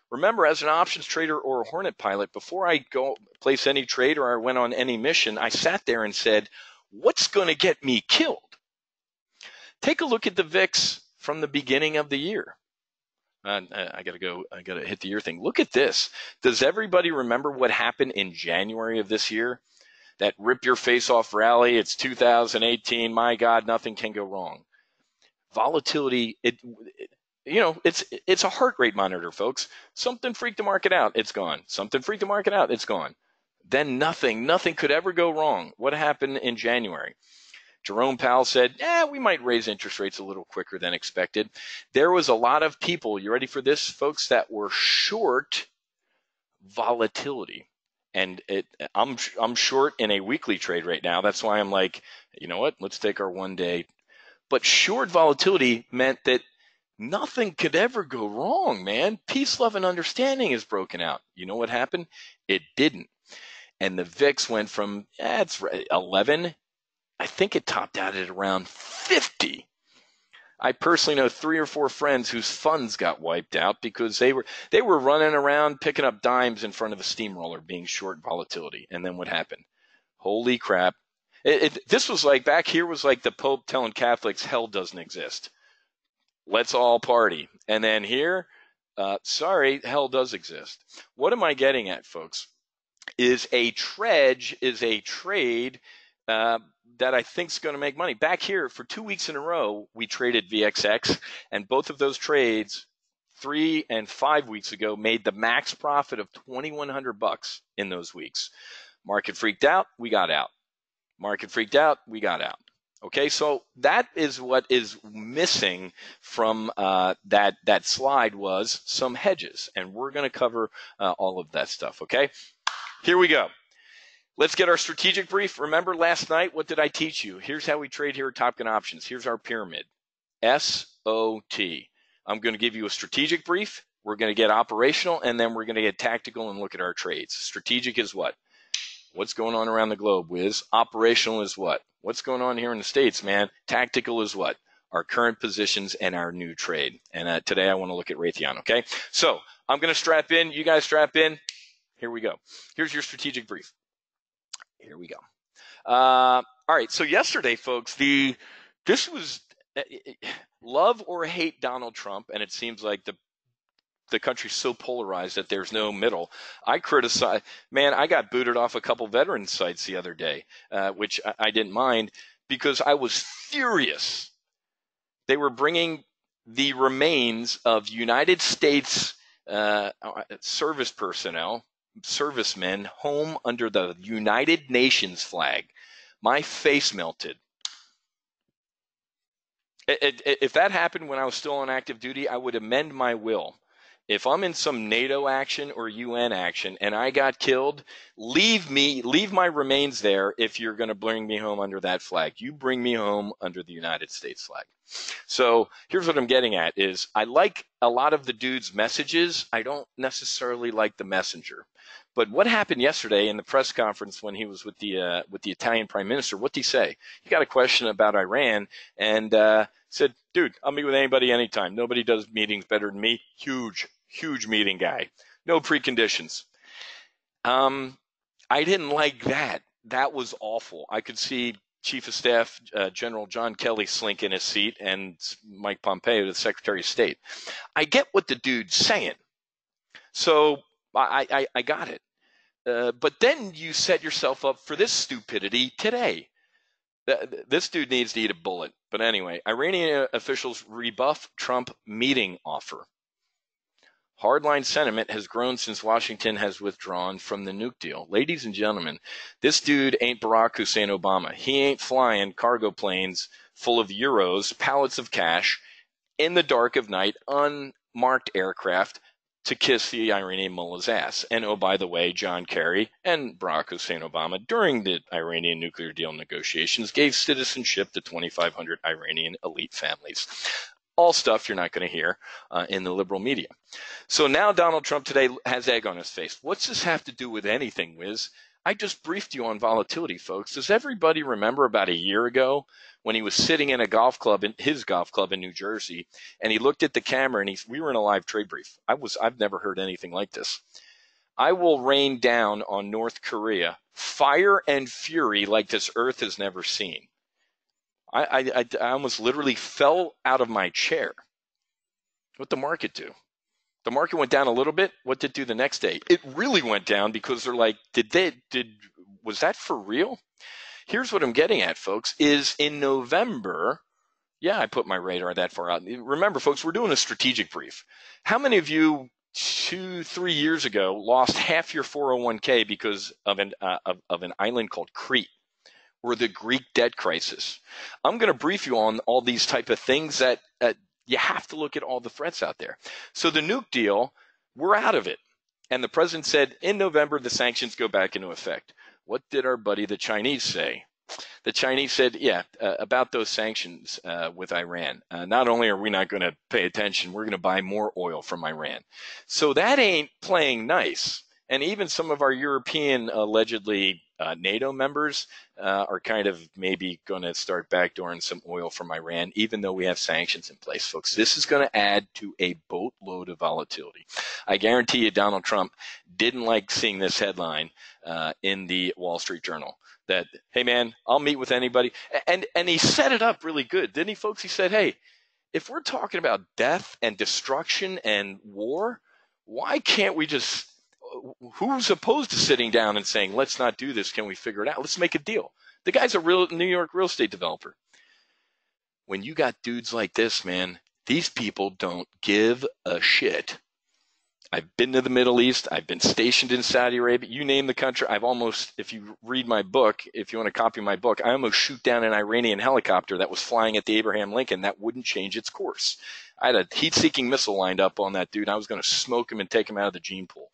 Remember, as an options trader or a Hornet pilot, before I go place any trade or I went on any mission, I sat there and said, what's going to get me killed? Take a look at the VIX from the beginning of the year. I got to hit the year thing. Look at this. Does everybody remember what happened in January of this year? That rip your face off rally. It's 2018. My God, nothing can go wrong. Volatility, it's a heart rate monitor, folks. Something freaked the market out, it's gone. Something freaked the market out, it's gone. Then nothing could ever go wrong. What happened in January? Jerome Powell said, we might raise interest rates a little quicker than expected. There was a lot of people, you ready for this, folks, that were short volatility. And I'm short in a weekly trade right now. That's why I'm like, you know what? Let's take our 1 day. But short volatility meant that nothing could ever go wrong, man. Peace, love, and understanding is broken out. You know what happened? It didn't. And the VIX went from, it's 11. I think it topped out at around 50. I personally know 3 or 4 friends whose funds got wiped out because they were running around picking up dimes in front of a steamroller being short volatility. And then what happened? Holy crap. This was like, back here was like the Pope telling Catholics hell doesn't exist. Let's all party. And then here, sorry, hell does exist. What am I getting at, folks? Is a trade that I think is going to make money. Back here, for 2 weeks in a row, we traded VXX, and both of those trades 3 and 5 weeks ago made the max profit of $2,100 in those weeks. Market freaked out, we got out. Market freaked out, we got out. Okay, so that is what is missing from that slide was some hedges, and we're going to cover all of that stuff, okay? Here we go. Let's get our strategic brief. Remember last night, what did I teach you? Here's how we trade here at Top Gun Options. Here's our pyramid. SOT. I'm going to give you a strategic brief. We're going to get operational, and then we're going to get tactical and look at our trades. Strategic is what? What's going on around the globe, Wiz? Operational is what? What's going on here in the States, man? Tactical is what? Our current positions and our new trade. And today I want to look at Raytheon, okay? So I'm going to strap in. You guys strap in. Here we go. Here's your strategic brief. Here we go. All right. So yesterday, folks, this was love or hate Donald Trump, and it seems like the country's so polarized that there's no middle. I criticize, man, I got booted off a couple veteran sites the other day, which I didn't mind because I was furious. They were bringing the remains of United States service personnel, servicemen, home under the United Nations flag. My face melted. If that happened when I was still on active duty, I would amend my will. If I'm in some NATO action or UN action and I got killed, leave my remains there if you're going to bring me home under that flag. You bring me home under the United States flag. So here's what I'm getting at is I like a lot of the dude's messages. I don't necessarily like the messenger. But what happened yesterday in the press conference when he was with the Italian Prime Minister, what did he say? He got a question about Iran and said, dude, I'll meet with anybody anytime. Nobody does meetings better than me. Huge meeting guy. No preconditions. I didn't like that. That was awful. I could see Chief of Staff General John Kelly slink in his seat and Mike Pompeo, the Secretary of State. I get what the dude's saying. So I got it. But then you set yourself up for this stupidity today. This dude needs to eat a bullet. But anyway, Iranian officials rebuff Trump meeting offer. Hardline sentiment has grown since Washington has withdrawn from the nuke deal. Ladies and gentlemen, this dude ain't Barack Hussein Obama. He ain't flying cargo planes full of euros, pallets of cash, in the dark of night, unmarked aircraft to kiss the Iranian mullah's ass. And oh, by the way, John Kerry and Barack Hussein Obama, during the Iranian nuclear deal negotiations, gave citizenship to 2,500 Iranian elite families. All stuff you're not going to hear in the liberal media. So now Donald Trump today has egg on his face. What's this have to do with anything, Wiz? I just briefed you on volatility, folks. Does everybody remember about a year ago when he was sitting in his golf club in New Jersey, and he looked at the camera and we were in a live trade brief. I've never heard anything like this. I will rain down on North Korea fire and fury like this earth has never seen. I almost literally fell out of my chair. What'd the market do? The market went down a little bit. What did it do the next day? It really went down because they're like, was that for real? Here's what I'm getting at, folks, is in November, yeah, I put my radar that far out. Remember, folks, we're doing a strategic brief. How many of you 2-3 years ago lost half your 401k because of an island called Crete? Or the Greek debt crisis? I'm going to brief you on all these type of things that you have to look at all the threats out there. So the nuke deal, we're out of it. And the president said in November, the sanctions go back into effect. What did our buddy, the Chinese, say? The Chinese said, yeah, about those sanctions with Iran. Not only are we not going to pay attention, we're going to buy more oil from Iran. So that ain't playing nice. And even some of our European allegedly NATO members are kind of maybe going to start backdooring some oil from Iran, even though we have sanctions in place, folks. This is going to add to a boatload of volatility. I guarantee you Donald Trump didn't like seeing this headline in the Wall Street Journal that, hey, man, I'll meet with anybody. And he set it up really good, didn't he, folks? He said, hey, if we're talking about death and destruction and war, why can't we just – who's opposed to sitting down and saying, let's not do this? Can we figure it out? Let's make a deal. The guy's a real New York real estate developer. When you got dudes like this, man, these people don't give a shit. I've been to the Middle East. I've been stationed in Saudi Arabia. You name the country. I've almost, if you read my book, if you want to copy my book, I almost shoot down an Iranian helicopter that was flying at the Abraham Lincoln that wouldn't change its course. I had a heat-seeking missile lined up on that dude. I was going to smoke him and take him out of the gene pool.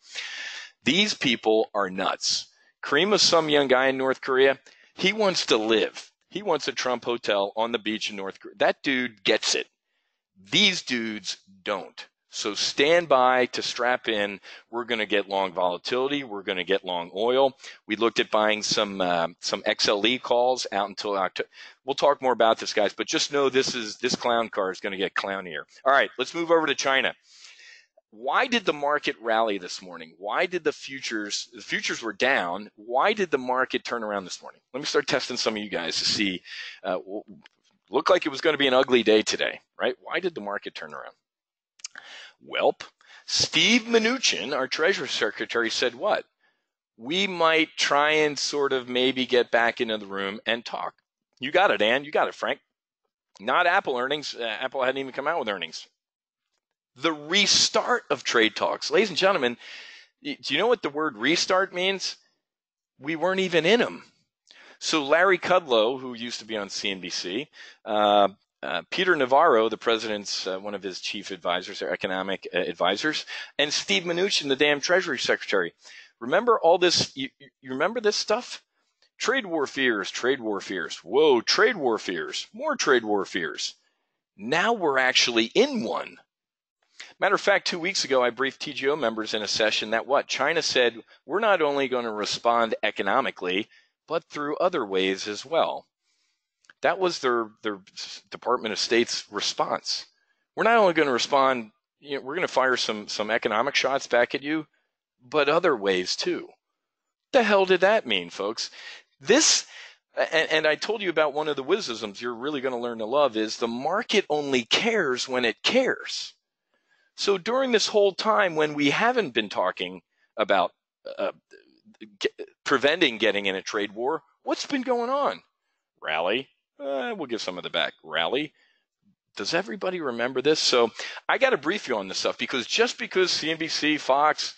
These people are nuts. Kareem is some young guy in North Korea. He wants to live. He wants a Trump hotel on the beach in North Korea. That dude gets it. These dudes don't. So stand by to strap in. We're going to get long volatility. We're going to get long oil. We looked at buying some XLE calls out until October. We'll talk more about this, guys, but just know this clown car is going to get clownier. All right, let's move over to China. Why did the market rally this morning? Why did the futures were down? Why did the market turn around this morning? Let me start testing some of you guys to see. Looked like it was going to be an ugly day today, right? Why did the market turn around? Welp, Steve Mnuchin, our Treasury Secretary, said what? We might try and sort of maybe get back into the room and talk. You got it, Ann. You got it, Frank. Not Apple earnings. Apple hadn't even come out with earnings. The restart of trade talks. Ladies and gentlemen, do you know what the word restart means? We weren't even in them. So Larry Kudlow, who used to be on CNBC, Peter Navarro, the president's one of his chief advisors or economic advisors, and Steve Mnuchin, the damn Treasury Secretary. Remember all this? You remember this stuff? Trade war fears, trade war fears. Whoa, trade war fears, more trade war fears. Now we're actually in one. Matter of fact, 2 weeks ago, I briefed TGO members in a session that what? China said, we're not only going to respond economically, but through other ways as well. That was their Department of State's response. We're not only going to respond, we're going to fire some economic shots back at you, but other ways too. The hell did that mean, folks? This, and I told you about one of the wizisms you're really going to learn to love is the market only cares when it cares. So during this whole time when we haven't been talking about preventing getting in a trade war, what's been going on? Rally. We'll give some of the back. Rally. Does everybody remember this? So I got to brief you on this stuff because just because CNBC, Fox,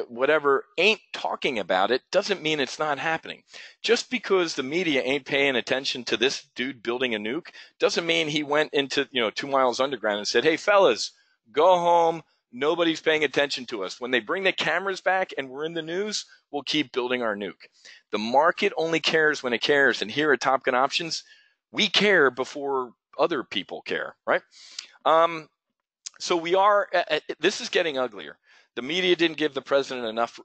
whatever ain't talking about it doesn't mean it's not happening. Just because the media ain't paying attention to this dude building a nuke doesn't mean he went into 2 miles underground and said, hey, fellas, go home. Nobody's paying attention to us. When they bring the cameras back and we're in the news, we'll keep building our nuke. The market only cares when it cares. And here at Top Gun Options, we care before other people care, right? So we are, this is getting uglier. The media didn't give the president enough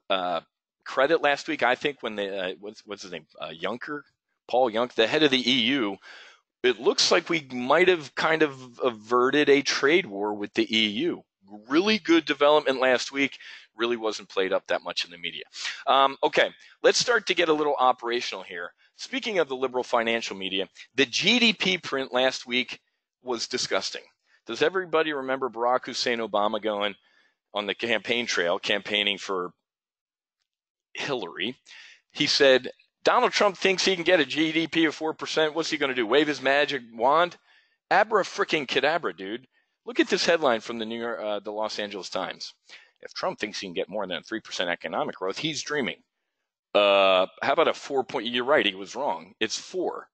credit last week. I think when what's his name? Paul Juncker, the head of the EU, it looks like we might have kind of averted a trade war with the EU. Really good development last week. Really wasn't played up that much in the media. Okay, let's start to get a little operational here. Speaking of the liberal financial media, the GDP print last week was disgusting. Does everybody remember Barack Hussein Obama going on the campaign trail, campaigning for Hillary? He said, Donald Trump thinks he can get a GDP of 4%. What's he going to do? Wave his magic wand? Abra-frickin-cadabra, dude. Look at this headline from the Los Angeles Times. If Trump thinks he can get more than 3% economic growth, he's dreaming. How about a 4 point? You're right, he was wrong. It's 4.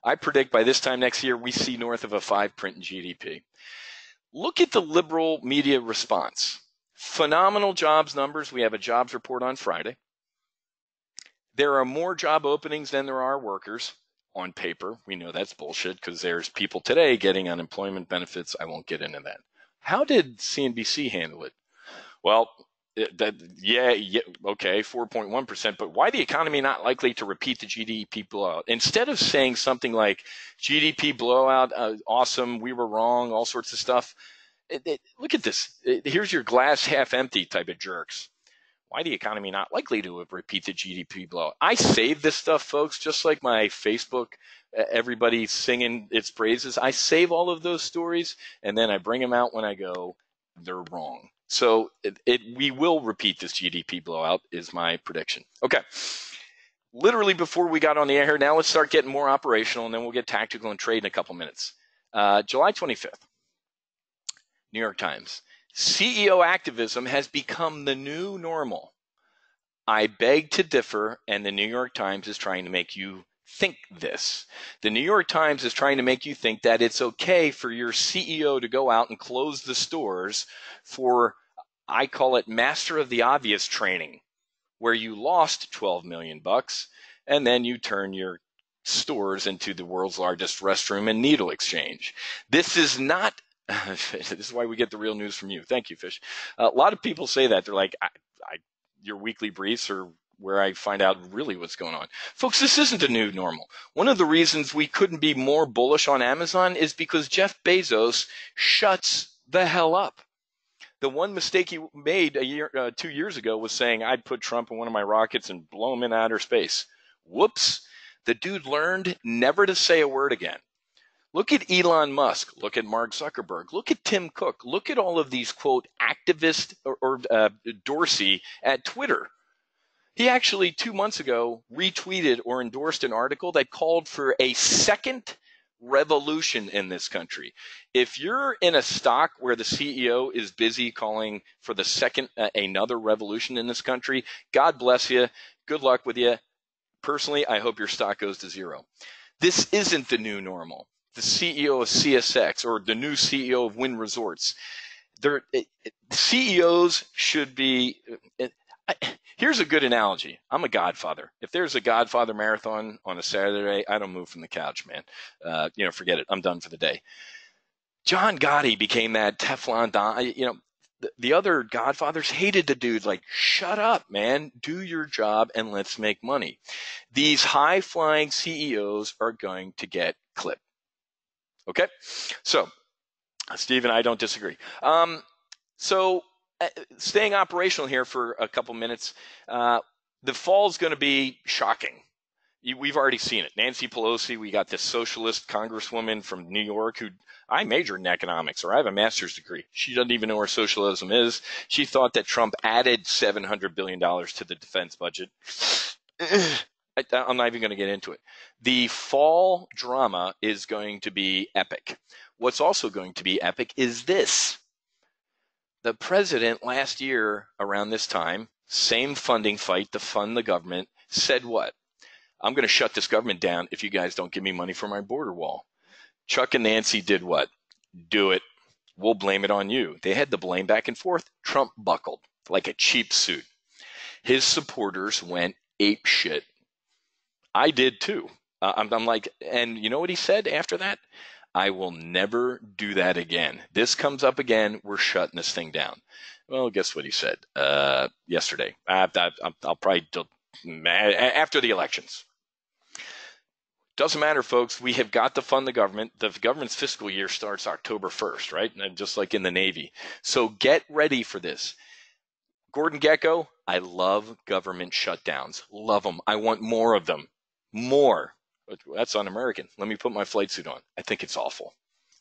I predict by this time next year, we see north of a 5 print in GDP. Look at the liberal media response. Phenomenal jobs numbers. We have a jobs report on Friday. There are more job openings than there are workers on paper. We know that's bullshit because there's people today getting unemployment benefits. I won't get into that. How did CNBC handle it? Well, yeah, okay, 4.1%, but why the economy not likely to repeat the GDP blowout? Instead of saying something like GDP blowout, awesome, we were wrong, all sorts of stuff. Look at this. Here's your glass half empty type of jerks. Why the economy not likely to repeat the GDP blowout? I save this stuff, folks, just like my Facebook, everybody singing its praises. I save all of those stories, and then I bring them out when I go, they're wrong. So we will repeat this GDP blowout is my prediction. Okay. Literally before we got on the air here, now let's start getting more operational, and then we'll get tactical and trade in a couple minutes. July 25th, New York Times. CEO activism has become the new normal. I beg to differ, and the New York Times is trying to make you think this. The New York Times is trying to make you think that it's okay for your CEO to go out and close the stores for, I call it master of the obvious training. where you lost 12 million bucks, and then you turn your stores into the world's largest restroom and needle exchange. This is not, this is why we get the real news from you. Thank you, Fish. A lot of people say that. They're like, your weekly briefs are where I find out really what's going on. Folks, this isn't a new normal. One of the reasons we couldn't be more bullish on Amazon is because Jeff Bezos shuts the hell up. The one mistake he made 2 years ago was saying I'd put Trump in one of my rockets and blow him in outer space. Whoops. The dude learned never to say a word again. Look at Elon Musk. Look at Mark Zuckerberg. Look at Tim Cook. Look at all of these, quote, activists or Dorsey at Twitter. He actually 2 months ago retweeted or endorsed an article that called for a second revolution in this country. If you're in a stock where the CEO is busy calling for the second, another revolution in this country, God bless you. Good luck with you. Personally, I hope your stock goes to zero. This isn't the new normal. The CEO of CSX or the new CEO of Wynn Resorts, CEOs should be. Here's a good analogy. I'm a Godfather. If there's a Godfather marathon on a Saturday, I don't move from the couch, man. Forget it. I'm done for the day. John Gotti became that Teflon Don. The other Godfathers hated the dude. Like, shut up, man. Do your job and let's make money. These high-flying CEOs are going to get clipped. Okay? So, Steve and I don't disagree. Staying operational here for a couple minutes, the fall is going to be shocking. We've already seen it. Nancy Pelosi, we got this socialist congresswoman from New York who I majored in economics, or I have a master's degree. She doesn't even know where socialism is. She thought that Trump added $700 billion to the defense budget. I'm not even going to get into it. The fall drama is going to be epic. What's also going to be epic is this. The president last year around this time, same funding fight to fund the government, said what? I'm going to shut this government down if you guys don't give me money for my border wall. Chuck and Nancy did what? Do it. We'll blame it on you. They had the blame back and forth. Trump buckled like a cheap suit. His supporters went ape shit. I did too. I'm like, and you know what he said after that? I will never do that again. This comes up again, we're shutting this thing down. Well, guess what he said yesterday? I'll probably after the elections. Doesn't matter, folks. We have got to fund the government. The government's fiscal year starts October 1st, right? And just like in the Navy. So get ready for this. Gordon Gekko, I love government shutdowns. Love them. I want more of them. More. That's un-American. Let me put my flight suit on. I think it's awful.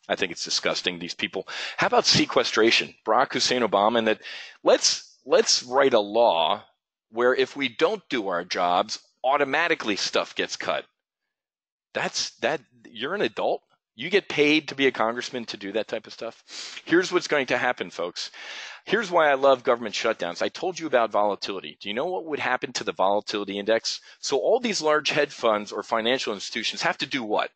I think it's disgusting, these people. How about sequestration? Barack Hussein Obama, and that let's write a law where if we don't do our jobs, automatically stuff gets cut. You're an adult. You get paid to be a congressman to do that type of stuff. Here's what's going to happen, folks. Here's why I love government shutdowns. I told you about volatility. Do you know what would happen to the volatility index? So all these large hedge funds or financial institutions have to do what?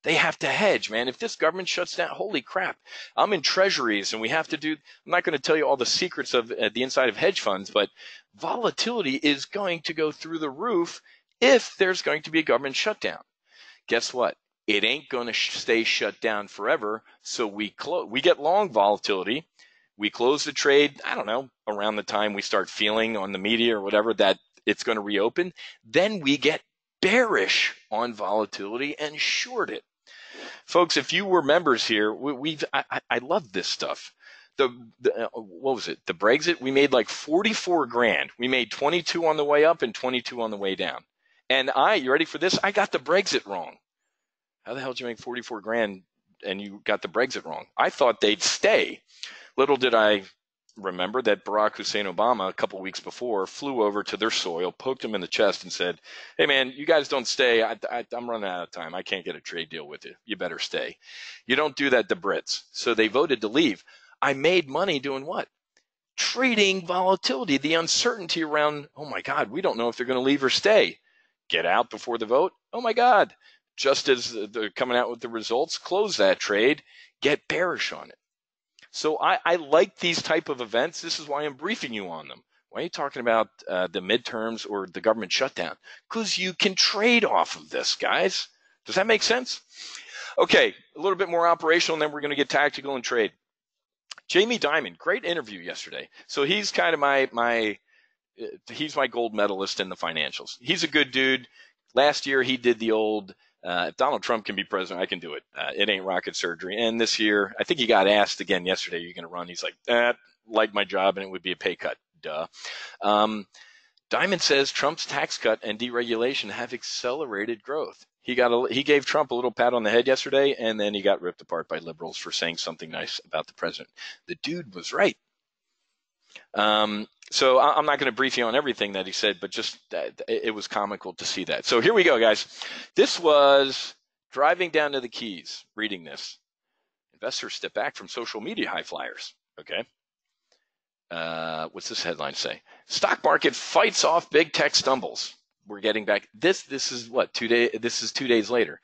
They have to hedge, man. If this government shuts down, holy crap. I'm in treasuries and we have to do, I'm not going to tell you all the secrets of the inside of hedge funds, but volatility is going to go through the roof if there's going to be a government shutdown. Guess what? It ain't going to stay shut down forever. So we get long volatility. We close the trade, I don't know, around the time we start feeling on the media or whatever that it's going to reopen. Then we get bearish on volatility and short it. Folks, if you were members here, I love this stuff. What was it? The Brexit, we made like 44 grand. We made 22 on the way up and 22 on the way down. And you ready for this? I got the Brexit wrong. How the hell did you make 44 grand and you got the Brexit wrong? I thought they'd stay. Little did I remember that Barack Hussein Obama, a couple weeks before, flew over to their soil, poked him in the chest and said, hey, man, you guys don't stay. I'm running out of time. I can't get a trade deal with you. You better stay. You don't do that to Brits. So they voted to leave. I made money doing what? Trading volatility, the uncertainty around, oh, my God, we don't know if they're going to leave or stay. Get out before the vote. Oh, my God. Just as they're coming out with the results, close that trade, get bearish on it. So I like these type of events. This is why I'm briefing you on them. Why are you talking about the midterms or the government shutdown? Because you can trade off of this, guys. Does that make sense? Okay, a little bit more operational, and then we're going to get tactical and trade. Jamie Dimon, great interview yesterday. So he's kind of he's my gold medalist in the financials. He's a good dude. Last year he did the old, if Donald Trump can be president, I can do it. It ain't rocket surgery. And this year, I think he got asked again yesterday, you're going to run? He's like my job, and it would be a pay cut. Duh. Dimon says Trump's tax cut and deregulation have accelerated growth. He gave Trump a little pat on the head yesterday, and then he got ripped apart by liberals for saying something nice about the president. The dude was right. So I'm not going to brief you on everything that he said, but just it was comical to see that. So here we go, guys. This was driving down to the Keys, reading this. Investors step back from social media high flyers. Okay. What's this headline say? Stock market fights off big tech stumbles. We're getting back. This is what, 2 days? This is 2 days later.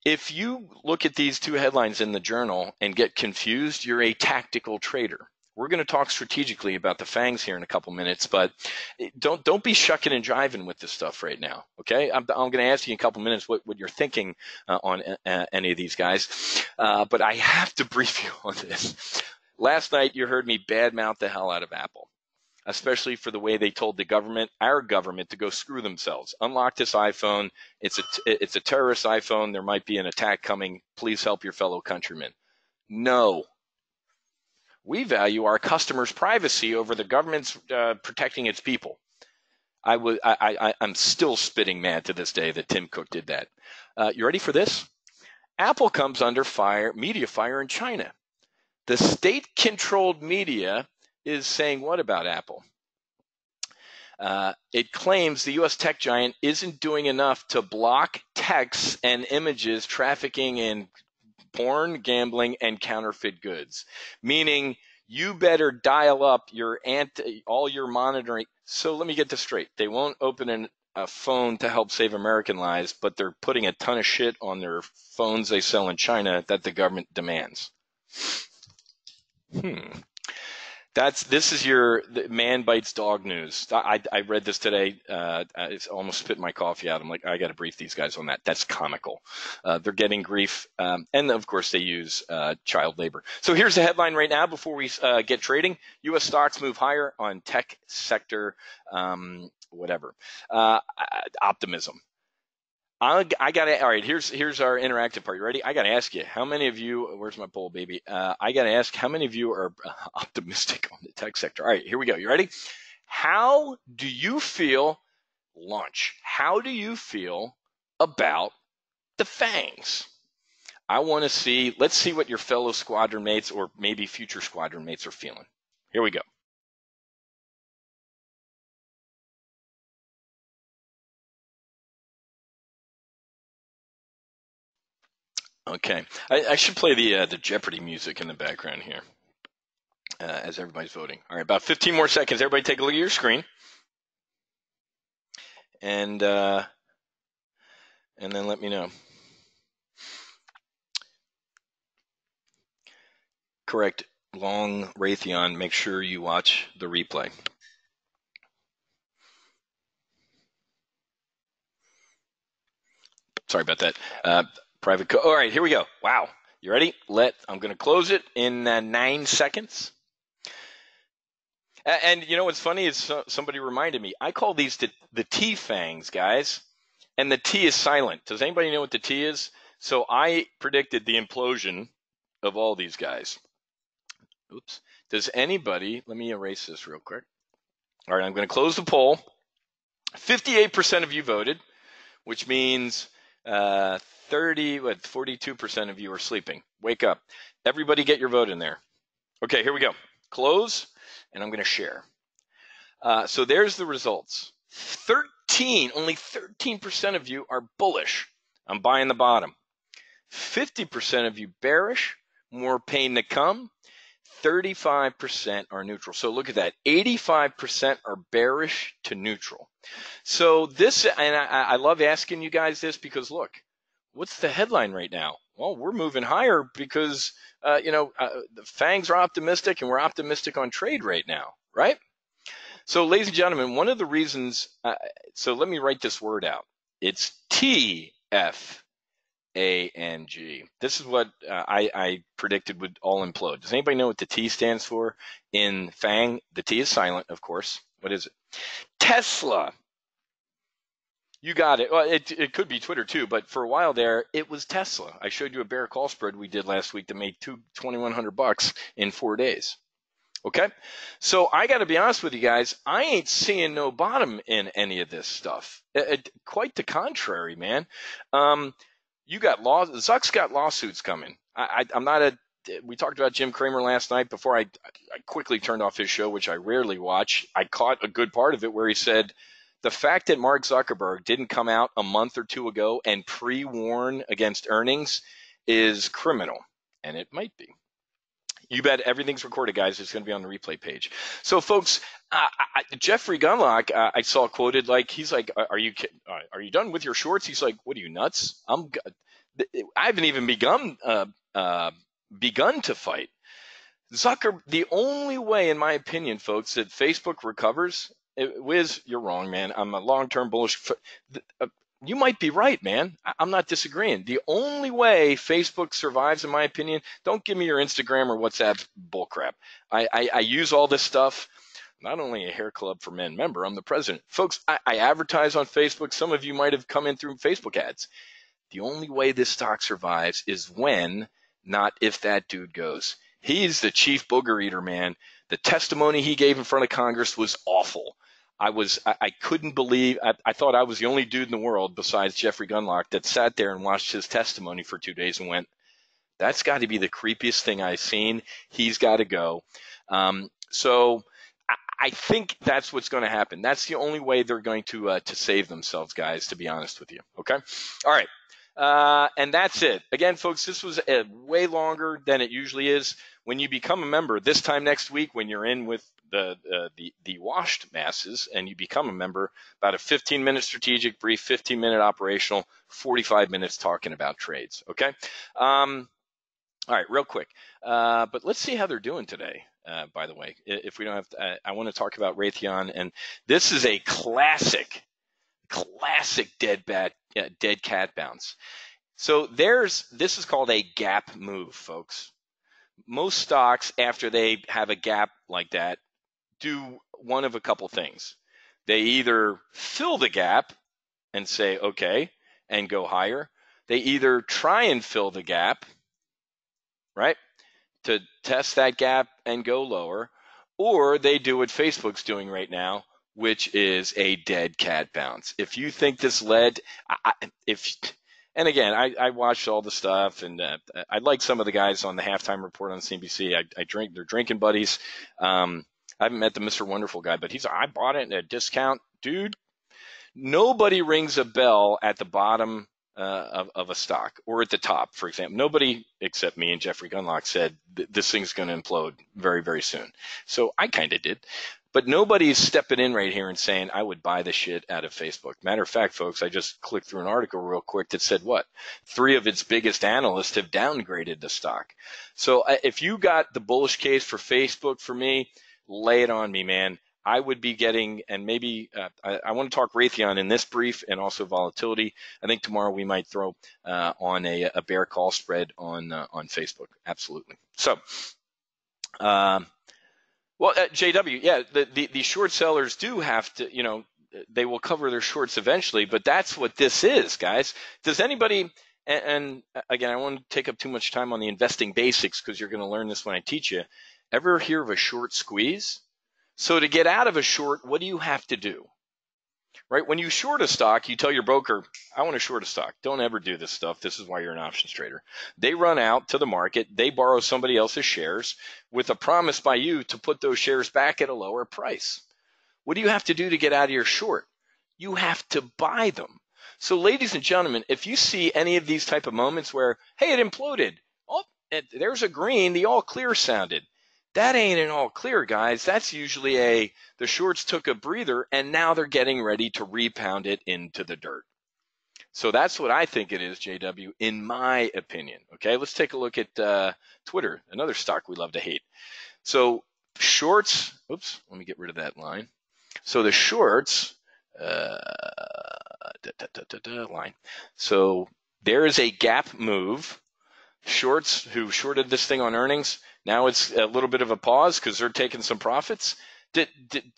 If you look at these two headlines in the journal and get confused, you're a tactical trader. We're going to talk strategically about the FANGs here in a couple minutes, but don't be shucking and jiving with this stuff right now. Okay, I'm going to ask you in a couple minutes what you're thinking on any of these guys, but I have to brief you on this. Last night you heard me badmouth the hell out of Apple, especially for the way they told the government, our government, to go screw themselves. Unlock this iPhone. It's a terrorist iPhone. There might be an attack coming. Please help your fellow countrymen. No. We value our customers' privacy over the government's protecting its people. I'm still spitting mad to this day that Tim Cook did that. You ready for this? Apple comes under media fire in China. The state-controlled media is saying what about Apple? It claims the U.S. tech giant isn't doing enough to block texts and images trafficking in porn, gambling, and counterfeit goods, meaning you better dial up all your monitoring. So let me get this straight. They won't open a phone to help save American lives, but they're putting a ton of shit on their phones they sell in China that the government demands. This is your man bites dog news. I read this today. It's almost spit my coffee out. I'm like, I got to brief these guys on that. That's comical. They're getting grief. And of course they use child labor. So here's the headline right now before we get trading. U.S. stocks move higher on tech sector, optimism. All right, here's our interactive part. You ready? I got to ask you, how many of you, where's my poll, baby? I got to ask, how many of you are optimistic on the tech sector? All right, here we go. You ready? How do you feel, launch, how do you feel about the FANGs? I want to see, let's see what your fellow squadron mates or maybe future squadron mates are feeling. Here we go. Okay, I should play the Jeopardy music in the background here as everybody's voting. All right, about 15 more seconds. Everybody take a look at your screen. And then let me know. Correct, Long Raytheon, make sure you watch the replay. Sorry about that. All right, here we go. Wow. You ready? I'm going to close it in 9 seconds. And you know what's funny is somebody reminded me. I call these the T FANGs, guys. And the T is silent. Does anybody know what the T is? So I predicted the implosion of all these guys. Oops. Does anybody, let me erase this real quick. All right, I'm going to close the poll. 58% of you voted, which means 42% of you are sleeping. Wake up. Everybody get your vote in there. Okay, here we go. Close, and I'm going to share. So there's the results. Only 13% of you are bullish. I'm buying the bottom. 50% of you bearish, more pain to come. 35% are neutral. So look at that. 85% are bearish to neutral. So this, and I love asking you guys this because look, what's the headline right now? Well, we're moving higher because, the FANGs are optimistic and we're optimistic on trade right now, right? So, ladies and gentlemen, one of the reasons, so let me write this word out. It's TFANG. This is what I predicted would all implode. Does anybody know what the T stands for in FANG? The T is silent, of course. What is it? Tesla. You got it. Well, it could be Twitter too, but for a while there, it was Tesla. I showed you a bear call spread we did last week that made $2,100 in 4 days. Okay, so I got to be honest with you guys. I ain't seeing no bottom in any of this stuff. Quite the contrary, man. You got Zuck's got lawsuits coming. I'm not a. We talked about Jim Cramer last night before I quickly turned off his show, which I rarely watch. I caught a good part of it where he said the fact that Mark Zuckerberg didn't come out a month or two ago and pre-warn against earnings is criminal, and it might be. You bet everything's recorded, guys. It's going to be on the replay page. So, folks, Jeffrey Gunlock, I saw quoted like he's like, "Are you done with your shorts?" He's like, "What are you nuts? I haven't even begun to fight." The only way, in my opinion, folks, that Facebook recovers. Wiz, you're wrong, man. I'm a long-term bullish. You might be right, man. I'm not disagreeing. The only way Facebook survives, in my opinion, don't give me your Instagram or WhatsApp bullcrap. I use all this stuff. Not only a hair club for men member, I'm the president. Folks, I advertise on Facebook. Some of you might have come in through Facebook ads. The only way this stock survives is when, not if that dude goes. He's the chief booger eater, man. The testimony he gave in front of Congress was awful. I couldn't believe, I thought I was the only dude in the world besides Jeffrey Gunlock that sat there and watched his testimony for 2 days and went, that's got to be the creepiest thing I've seen. He's got to go. So I think that's what's going to happen. That's the only way they're going to save themselves, guys, to be honest with you. Okay. All right. And that's it. Again, folks, this was way longer than it usually is. When you become a member this time next week, when you're in with the washed masses and you become a member, about a 15-minute strategic brief, 15-minute operational, 45 minutes talking about trades. Okay. All right, real quick. But let's see how they're doing today. By the way, if we don't have to, I want to talk about Raytheon, and this is a classic dead cat bounce. So this is called a gap move, folks. Most stocks, after they have a gap like that, do one of a couple things. They either fill the gap and say, okay, and go higher. They either try and fill the gap, right, to test that gap and go lower, or they do what Facebook's doing right now, which is a dead cat bounce. If you think this led, and again, I watched all the stuff, and I like some of the guys on the halftime report on CNBC. They're drinking buddies. I haven't met the Mr. Wonderful guy, but I bought it at a discount. Dude, nobody rings a bell at the bottom of a stock or at the top, for example. Nobody except me and Jeffrey Gunlock said this thing's going to implode very, very soon. So I kind of did. But nobody's stepping in right here and saying, I would buy the shit out of Facebook. Matter of fact, folks, I just clicked through an article real quick that said what? 3 of its biggest analysts have downgraded the stock. So if you got the bullish case for Facebook for me, lay it on me, man. I would be getting, and maybe I want to talk Raytheon in this brief and also volatility. I think tomorrow we might throw on a bear call spread on Facebook. Absolutely. So, well, JW, yeah, the short sellers do have to, they will cover their shorts eventually, but that's what this is, guys. Does anybody, and again, I won't take up too much time on the investing basics because you're going to learn this when I teach you. Ever hear of a short squeeze? So to get out of a short, what do you have to do? Right? When you short a stock, you tell your broker, I want to short a stock. Don't ever do this stuff. This is why you're an options trader. They run out to the market. They borrow somebody else's shares with a promise by you to put those shares back at a lower price. What do you have to do to get out of your short? You have to buy them. So ladies and gentlemen, if you see any of these type of moments where, hey, it imploded. Oh, there's a green. The all clear sounded. That ain't an all clear, guys. That's usually the shorts took a breather and now they're getting ready to repound it into the dirt. So that's what I think it is, JW, in my opinion. Okay, let's take a look at Twitter, another stock we love to hate. So shorts, oops, let me get rid of that line. So the shorts, line. So there is a gap move. Shorts who shorted this thing on earnings, now it's a little bit of a pause because they're taking some profits. Do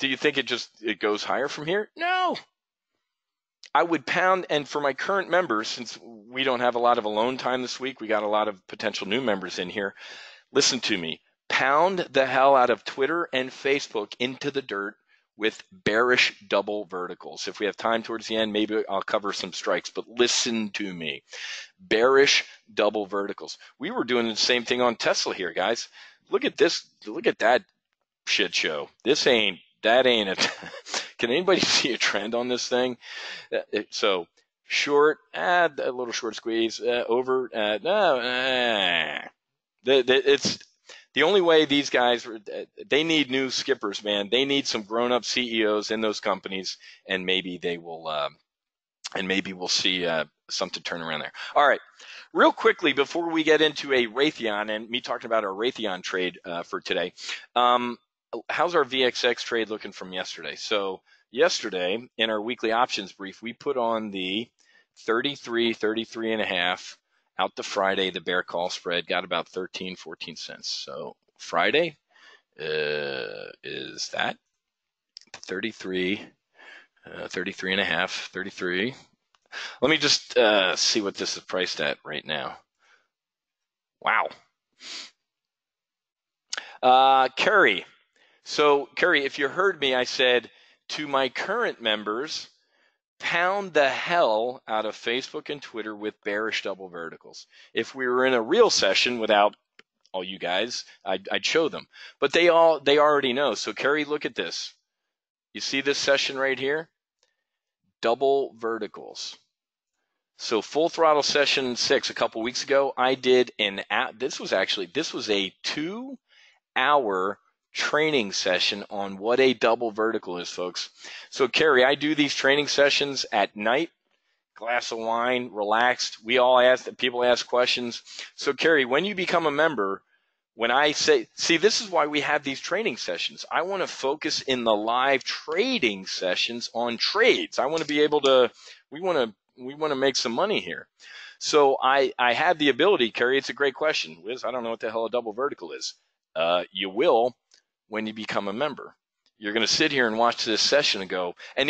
you think it goes higher from here? No. I would pound, and for my current members, since we don't have a lot of alone time this week, we got a lot of potential new members in here. Listen to me. Pound the hell out of Twitter and Facebook into the dirt with bearish double verticals. If we have time towards the end, maybe I'll cover some strikes, but listen to me. Bearish double verticals. We were doing the same thing on Tesla here, guys. Look at this. Look at that shit show. That ain't it. Can anybody see a trend on this thing? So short, a little short squeeze, over, no, it's the only way these guys, they need new skippers, man. They need some grown-up CEOs in those companies, and maybe they will, and maybe we'll see something turn around there. All right, real quickly before we get into a Raytheon and me talking about our Raytheon trade for today, how's our VXX trade looking from yesterday? So yesterday in our weekly options brief, we put on the 33 and a half out to Friday. The bear call spread got about 13, 14 cents. So Friday is that 33 and a half, 33. Let me just see what this is priced at right now. Wow. Kerry. So, Kerry, if you heard me, I said to my current members, pound the hell out of Facebook and Twitter with bearish double verticals. If we were in a real session without all you guys, I'd show them. But they already know. So, Kerry, look at this. You see this session right here? Double verticals. So full throttle session 6 a couple weeks ago, I did this was a 2-hour training session on what a double vertical is, folks. So Kerry, I do these training sessions at night, glass of wine, relaxed. People ask questions. So Kerry, when you become a member, when I say, see, this is why we have these training sessions. I want to focus in the live trading sessions on trades. I want to be able to, we want to make some money here. So I have the ability, Kerry, it's a great question. Wiz, I don't know what the hell a double vertical is. You will when you become a member. You're going to sit here and watch this session and go, and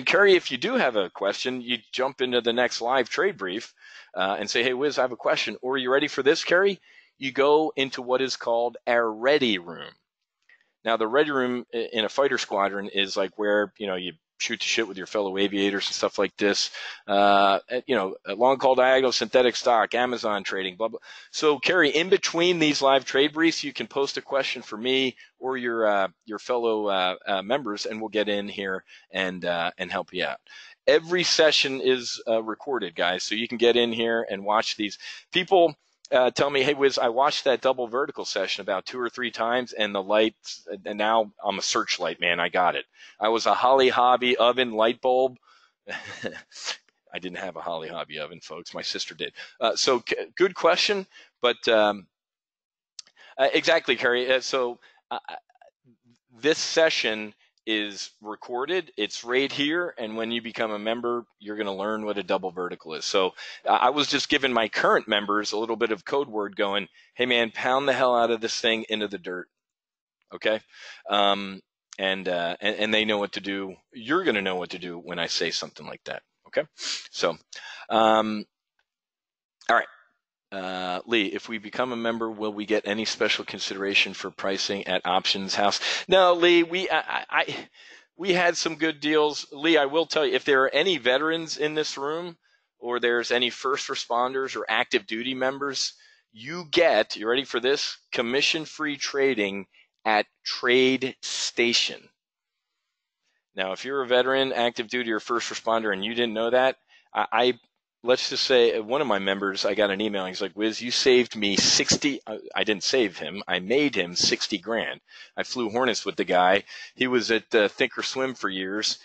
Kerry, if you do have a question, you jump into the next live trade brief and say, hey, Wiz, I have a question. Or are you ready for this, Kerry? You go into what is called a ready room. Now, the ready room in a fighter squadron is like where, you shoot the shit with your fellow aviators and stuff like this. A long call diagonal, synthetic stock, Amazon trading, blah, blah. So, Kerry, in between these live trade briefs, you can post a question for me or your fellow members, and we'll get in here and help you out. Every session is recorded, guys, so you can get in here and watch these. People tell me, hey, Wiz, I watched that double vertical session about 2 or 3 times, and the lights, and now I'm a searchlight, man. I got it. I was a Holly Hobby oven light bulb. I didn't have a Holly Hobby oven, folks. My sister did. So good question, but exactly, Kerry. So this session is recorded. It's right here, and when you become a member, you're going to learn what a double vertical is. So I was just giving my current members a little bit of code word going, hey man, pound the hell out of this thing into the dirt. Okay? And they know what to do. You're going to know what to do when I say something like that. Okay? So, all right. Lee, if we become a member, will we get any special consideration for pricing at Options House? No, Lee, we had some good deals. Lee, I will tell you, if there are any veterans in this room or there's any first responders or active duty members, you ready for this? Commission-free trading at Trade Station. Now, if you're a veteran, active duty, or first responder and you didn't know that, let's just say one of my members, I got an email. He's like, Wiz, you saved me 60. I didn't save him. I made him 60 grand. I flew Hornets with the guy. He was at Thinkorswim for years.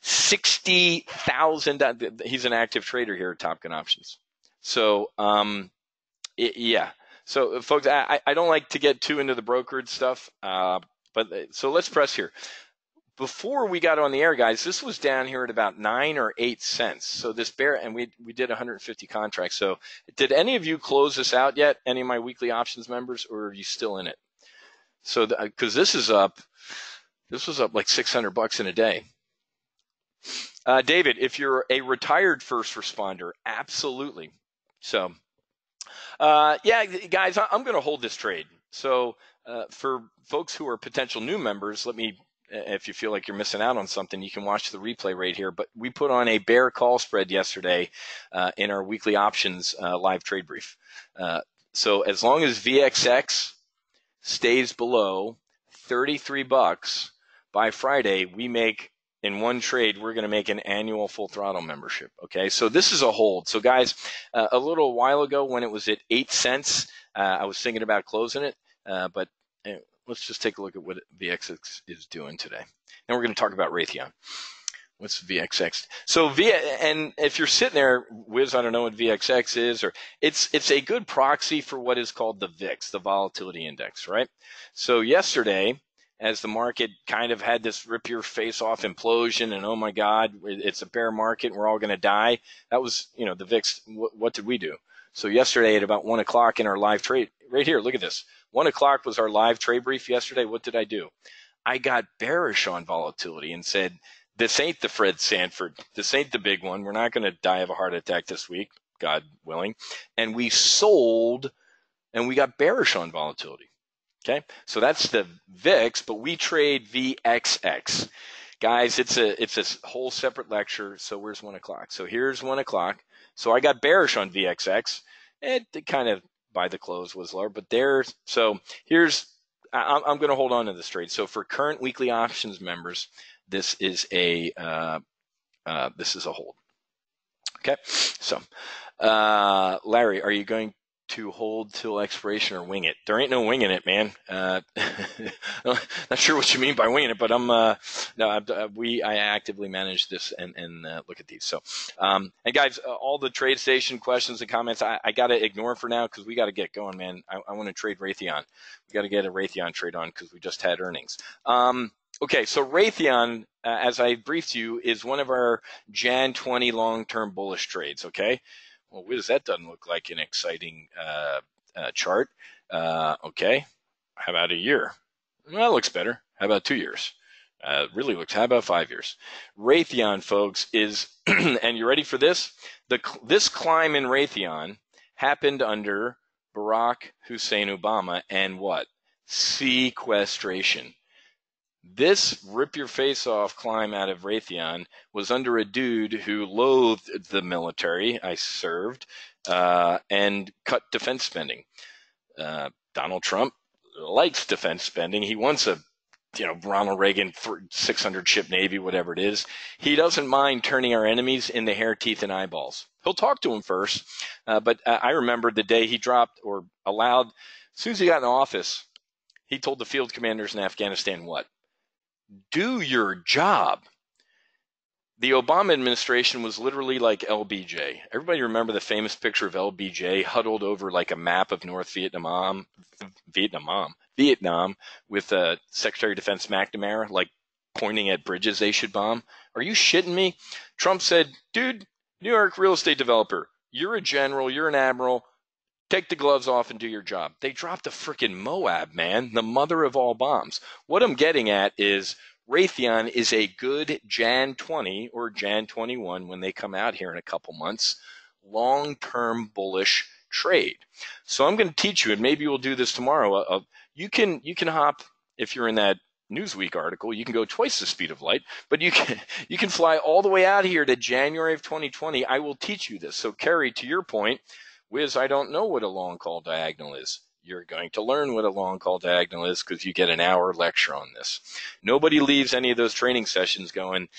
60,000. He's an active trader here at Top Gun Options. So, yeah. So, folks, I don't like to get too into the brokerage stuff. But so let's press here. Before we got on the air, guys, this was down here at about 9 or 8 cents. So this bear, and we did 150 contracts. So did any of you close this out yet? Any of my weekly options members, or are you still in it? So because this was up like $600 in a day. David, if you're a retired first responder, absolutely. So, yeah, guys, I'm going to hold this trade. So for folks who are potential new members, if you feel like you're missing out on something, you can watch the replay right here. But we put on a bear call spread yesterday in our weekly options live trade brief. So as long as VXX stays below $33 by Friday, we make, in one trade, we're going to make an annual Full Throttle membership. Okay, so this is a hold. So guys, a little while ago when it was at 8 cents, I was thinking about closing it, but let's just take a look at what VXX is doing today. Then we're going to talk about Raytheon. What's VXX? So and if you're sitting there, Wiz, I don't know what VXX is, or it's a good proxy for what is called the VIX, the volatility index, right? So yesterday, as the market kind of had this rip your face off implosion and oh my God, it's a bear market, we're all going to die. That was, the VIX. What did we do? So yesterday at about 1 o'clock in our live trade, right here, look at this. 1 o'clock was our live trade brief yesterday. What did I do? I got bearish on volatility and said, this ain't the Fred Sanford. This ain't the big one. We're not going to die of a heart attack this week, God willing. And we sold and we got bearish on volatility. Okay, so that's the VIX, but we trade VXX. Guys, it's a whole separate lecture. So where's 1 o'clock? So here's 1 o'clock. So I got bearish on VXX. It kind of by the close was lower, but I'm going to hold on to this trade. So for current weekly options members, this is a hold. Okay, so Larry, are you going to hold till expiration or wing it? There ain't no winging it, man. Not sure what you mean by winging it, but I actively manage this and look at these. So, and guys, all the trade station questions and comments, I got to ignore for now because we got to get going, man. I want to trade Raytheon. We got to get a Raytheon trade on because we just had earnings. Okay, so Raytheon, as I briefed you, is one of our Jan 20 long-term bullish trades, okay? Well, Wiz, that doesn't look like an exciting chart. Okay, how about a year? Well, that looks better. How about 2 years? Really looks, how about 5 years? Raytheon, folks, is, and you ready for this? This climb in Raytheon happened under Barack Hussein Obama and what? Sequestration. This rip your face off climb out of Raytheon was under a dude who loathed the military I served and cut defense spending. Donald Trump likes defense spending. He wants a Ronald Reagan 600 ship Navy, whatever it is. He doesn't mind turning our enemies into hair, teeth, and eyeballs. He'll talk to them first. But I remember the day he dropped or allowed, as soon as he got in office, he told the field commanders in Afghanistan what? Do your job. The Obama administration was literally like LBJ. Everybody remember the famous picture of LBJ huddled over like a map of North Vietnam with Secretary of Defense McNamara like pointing at bridges they should bomb. Are you shitting me? Trump said, dude, New York real estate developer, you're a general, you're an admiral, take the gloves off and do your job. They dropped a freaking Moab, man, the mother of all bombs. What I'm getting at is Raytheon is a good Jan 20 or Jan 21 when they come out here in a couple months, long-term bullish trade. So I'm going to teach you, and maybe we'll do this tomorrow. You can hop, if you're in that Newsweek article, you can go twice the speed of light, but you can fly all the way out here to January of 2020. I will teach you this. So Kerry, to your point, Wiz, I don't know what a long call diagonal is. You're going to learn what a long call diagonal is because you get an hour lecture on this. Nobody leaves any of those training sessions going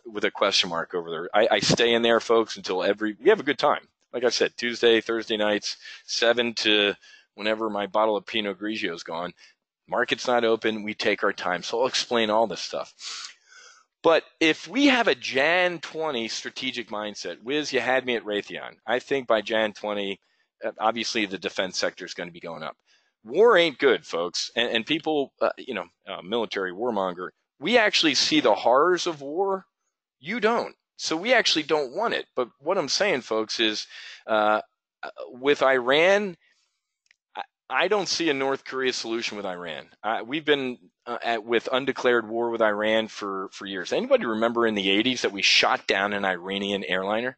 with a question mark over there. I stay in there, folks, until we have a good time. Like I said, Tuesday, Thursday nights, 7 to whenever my bottle of Pinot Grigio is gone. Market's not open. We take our time. So I'll explain all this stuff. But if we have a Jan 20 strategic mindset, Wiz, you had me at Raytheon. I think by Jan 20, obviously the defense sector is going to be going up. War ain't good, folks. And people, military warmonger, we actually see the horrors of war. You don't. So we actually don't want it. But what I'm saying, folks, is with Iran, I don't see a North Korea solution with Iran. We've been with undeclared war with Iran for years. Anybody remember in the 80s that we shot down an Iranian airliner?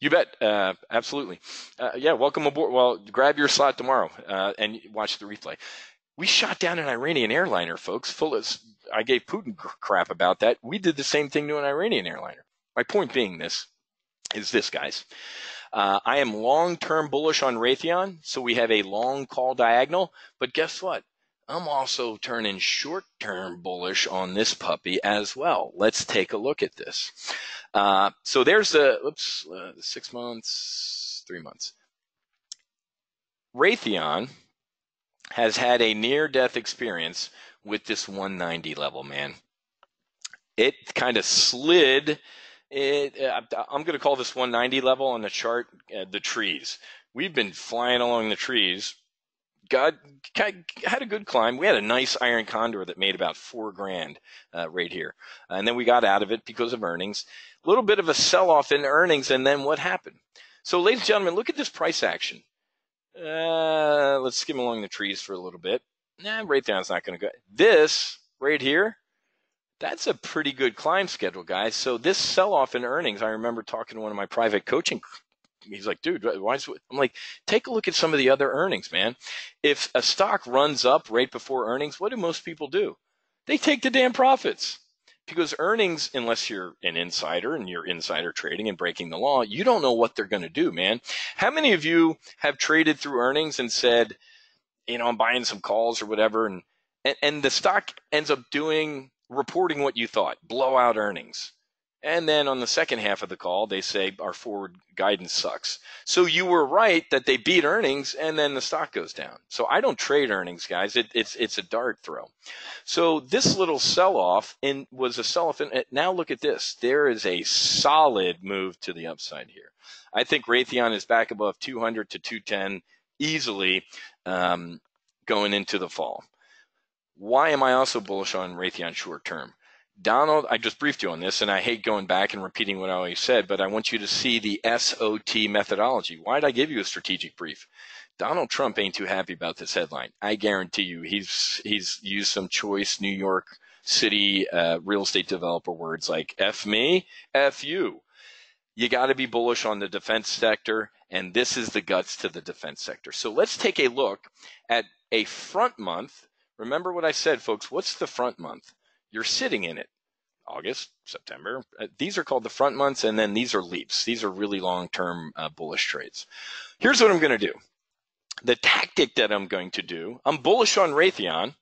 You bet. Absolutely. Yeah, welcome aboard. Well, grab your slot tomorrow and watch the replay. We shot down an Iranian airliner, folks. I gave Putin crap about that. We did the same thing to an Iranian airliner. My point being this, guys. I am long-term bullish on Raytheon, so we have a long call diagonal. But guess what? I'm also turning short-term bullish on this puppy as well. Let's take a look at this. So there's the 6 months, 3 months. Raytheon has had a near-death experience with this 190 level, man. It kind of slid. I'm going to call this 190 level on the chart the trees. We've been flying along the trees. God had a good climb. We had a nice iron condor that made about $4,000 right here. And then we got out of it because of earnings. A little bit of a sell-off in earnings, and then what happened? So, ladies and gentlemen, look at this price action. Let's skim along the trees for a little bit. Raytheon's not going to go. This right here, that's a pretty good climb schedule, guys. So this sell-off in earnings, I remember talking to one of my private coaching. He's like, dude, why is it? I'm like, take a look at some of the other earnings, man. If a stock runs up right before earnings, what do most people do? They take the damn profits. Because earnings, unless you're an insider and you're insider trading and breaking the law, you don't know what they're going to do, man. How many of you have traded through earnings and said, I'm buying some calls or whatever, and the stock ends up reporting what you thought, blowout earnings. And then on the second half of the call, they say our forward guidance sucks. So you were right that they beat earnings, and then the stock goes down. So I don't trade earnings, guys. It's a dart throw. So this little sell-off was a sell-off. Now look at this. There is a solid move to the upside here. I think Raytheon is back above 200 to 210 easily going into the fall. Why am I also bullish on Raytheon short term? Donald, I just briefed you on this, and I hate going back and repeating what I always said, but I want you to see the SOT methodology. Why did I give you a strategic brief? Donald Trump ain't too happy about this headline. I guarantee you he's used some choice New York City real estate developer words like F me, F you. You got to be bullish on the defense sector, and this is the guts to the defense sector. So let's take a look at a front month. Remember what I said, folks. What's the front month? You're sitting in it. August, September. These are called the front months, and then these are leaps. These are really long-term bullish trades. Here's what I'm going to do. The tactic that I'm going to do, I'm bullish on Raytheon.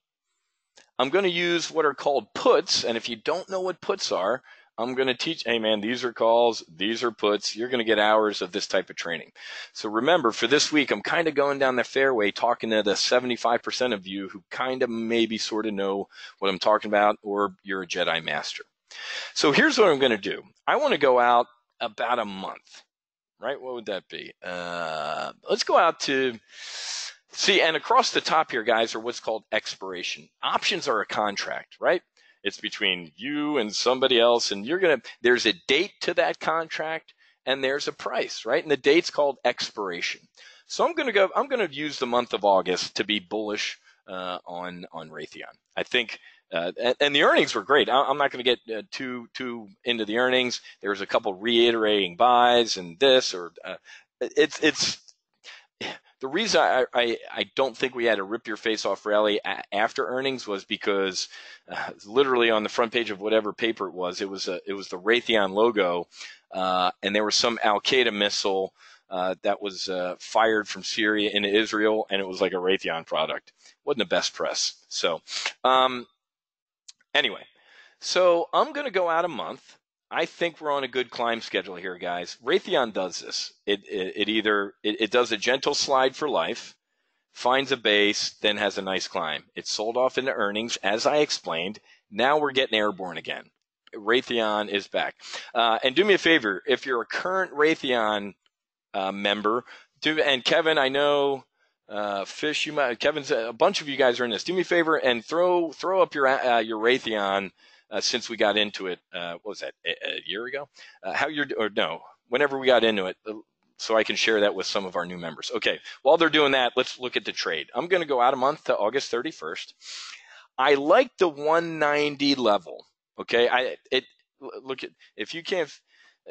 I'm going to use what are called puts, and if you don't know what puts are, I'm going to teach, hey man, these are calls, these are puts. You're going to get hours of this type of training. So remember, for this week, I'm kind of going down the fairway talking to the 75% of you who kind of maybe sort of know what I'm talking about, or you're a Jedi Master. So here's what I'm going to do. I want to go out about a month, right? What would that be? Let's go out to, see, and across the top here, guys, are what's called expiration. Options are a contract, right? It's between you and somebody else, and there's a date to that contract, and there's a price, right? And the date's called expiration. So I'm going to use the month of August to be bullish on Raytheon. I think, and the earnings were great. I'm not going to get too into the earnings. There's a couple reiterating buys and this, or it's. The reason I don't think we had a rip your face off rally after earnings was because literally on the front page of whatever paper it was the Raytheon logo, and there was some Al Qaeda missile that was fired from Syria into Israel, and it was like a Raytheon product. Wasn't the best press. So anyway, so I'm going to go out a month. I think we're on a good climb schedule here, guys. Raytheon does this. It does a gentle slide for life, finds a base, then has a nice climb. It sold off into earnings, as I explained. Now we're getting airborne again. Raytheon is back. And do me a favor, if you're a current Raytheon member, and Kevin, I know Fish, you might, Kevin's, a bunch of you guys are in this. Do me a favor and throw up your Raytheon since we got into it. What was that, a year ago? Whenever we got into it, so I can share that with some of our new members. Okay, while they're doing that, let's look at the trade. I'm going to go out a month to August 31st. I like the 190 level. Okay, look at, if you can't,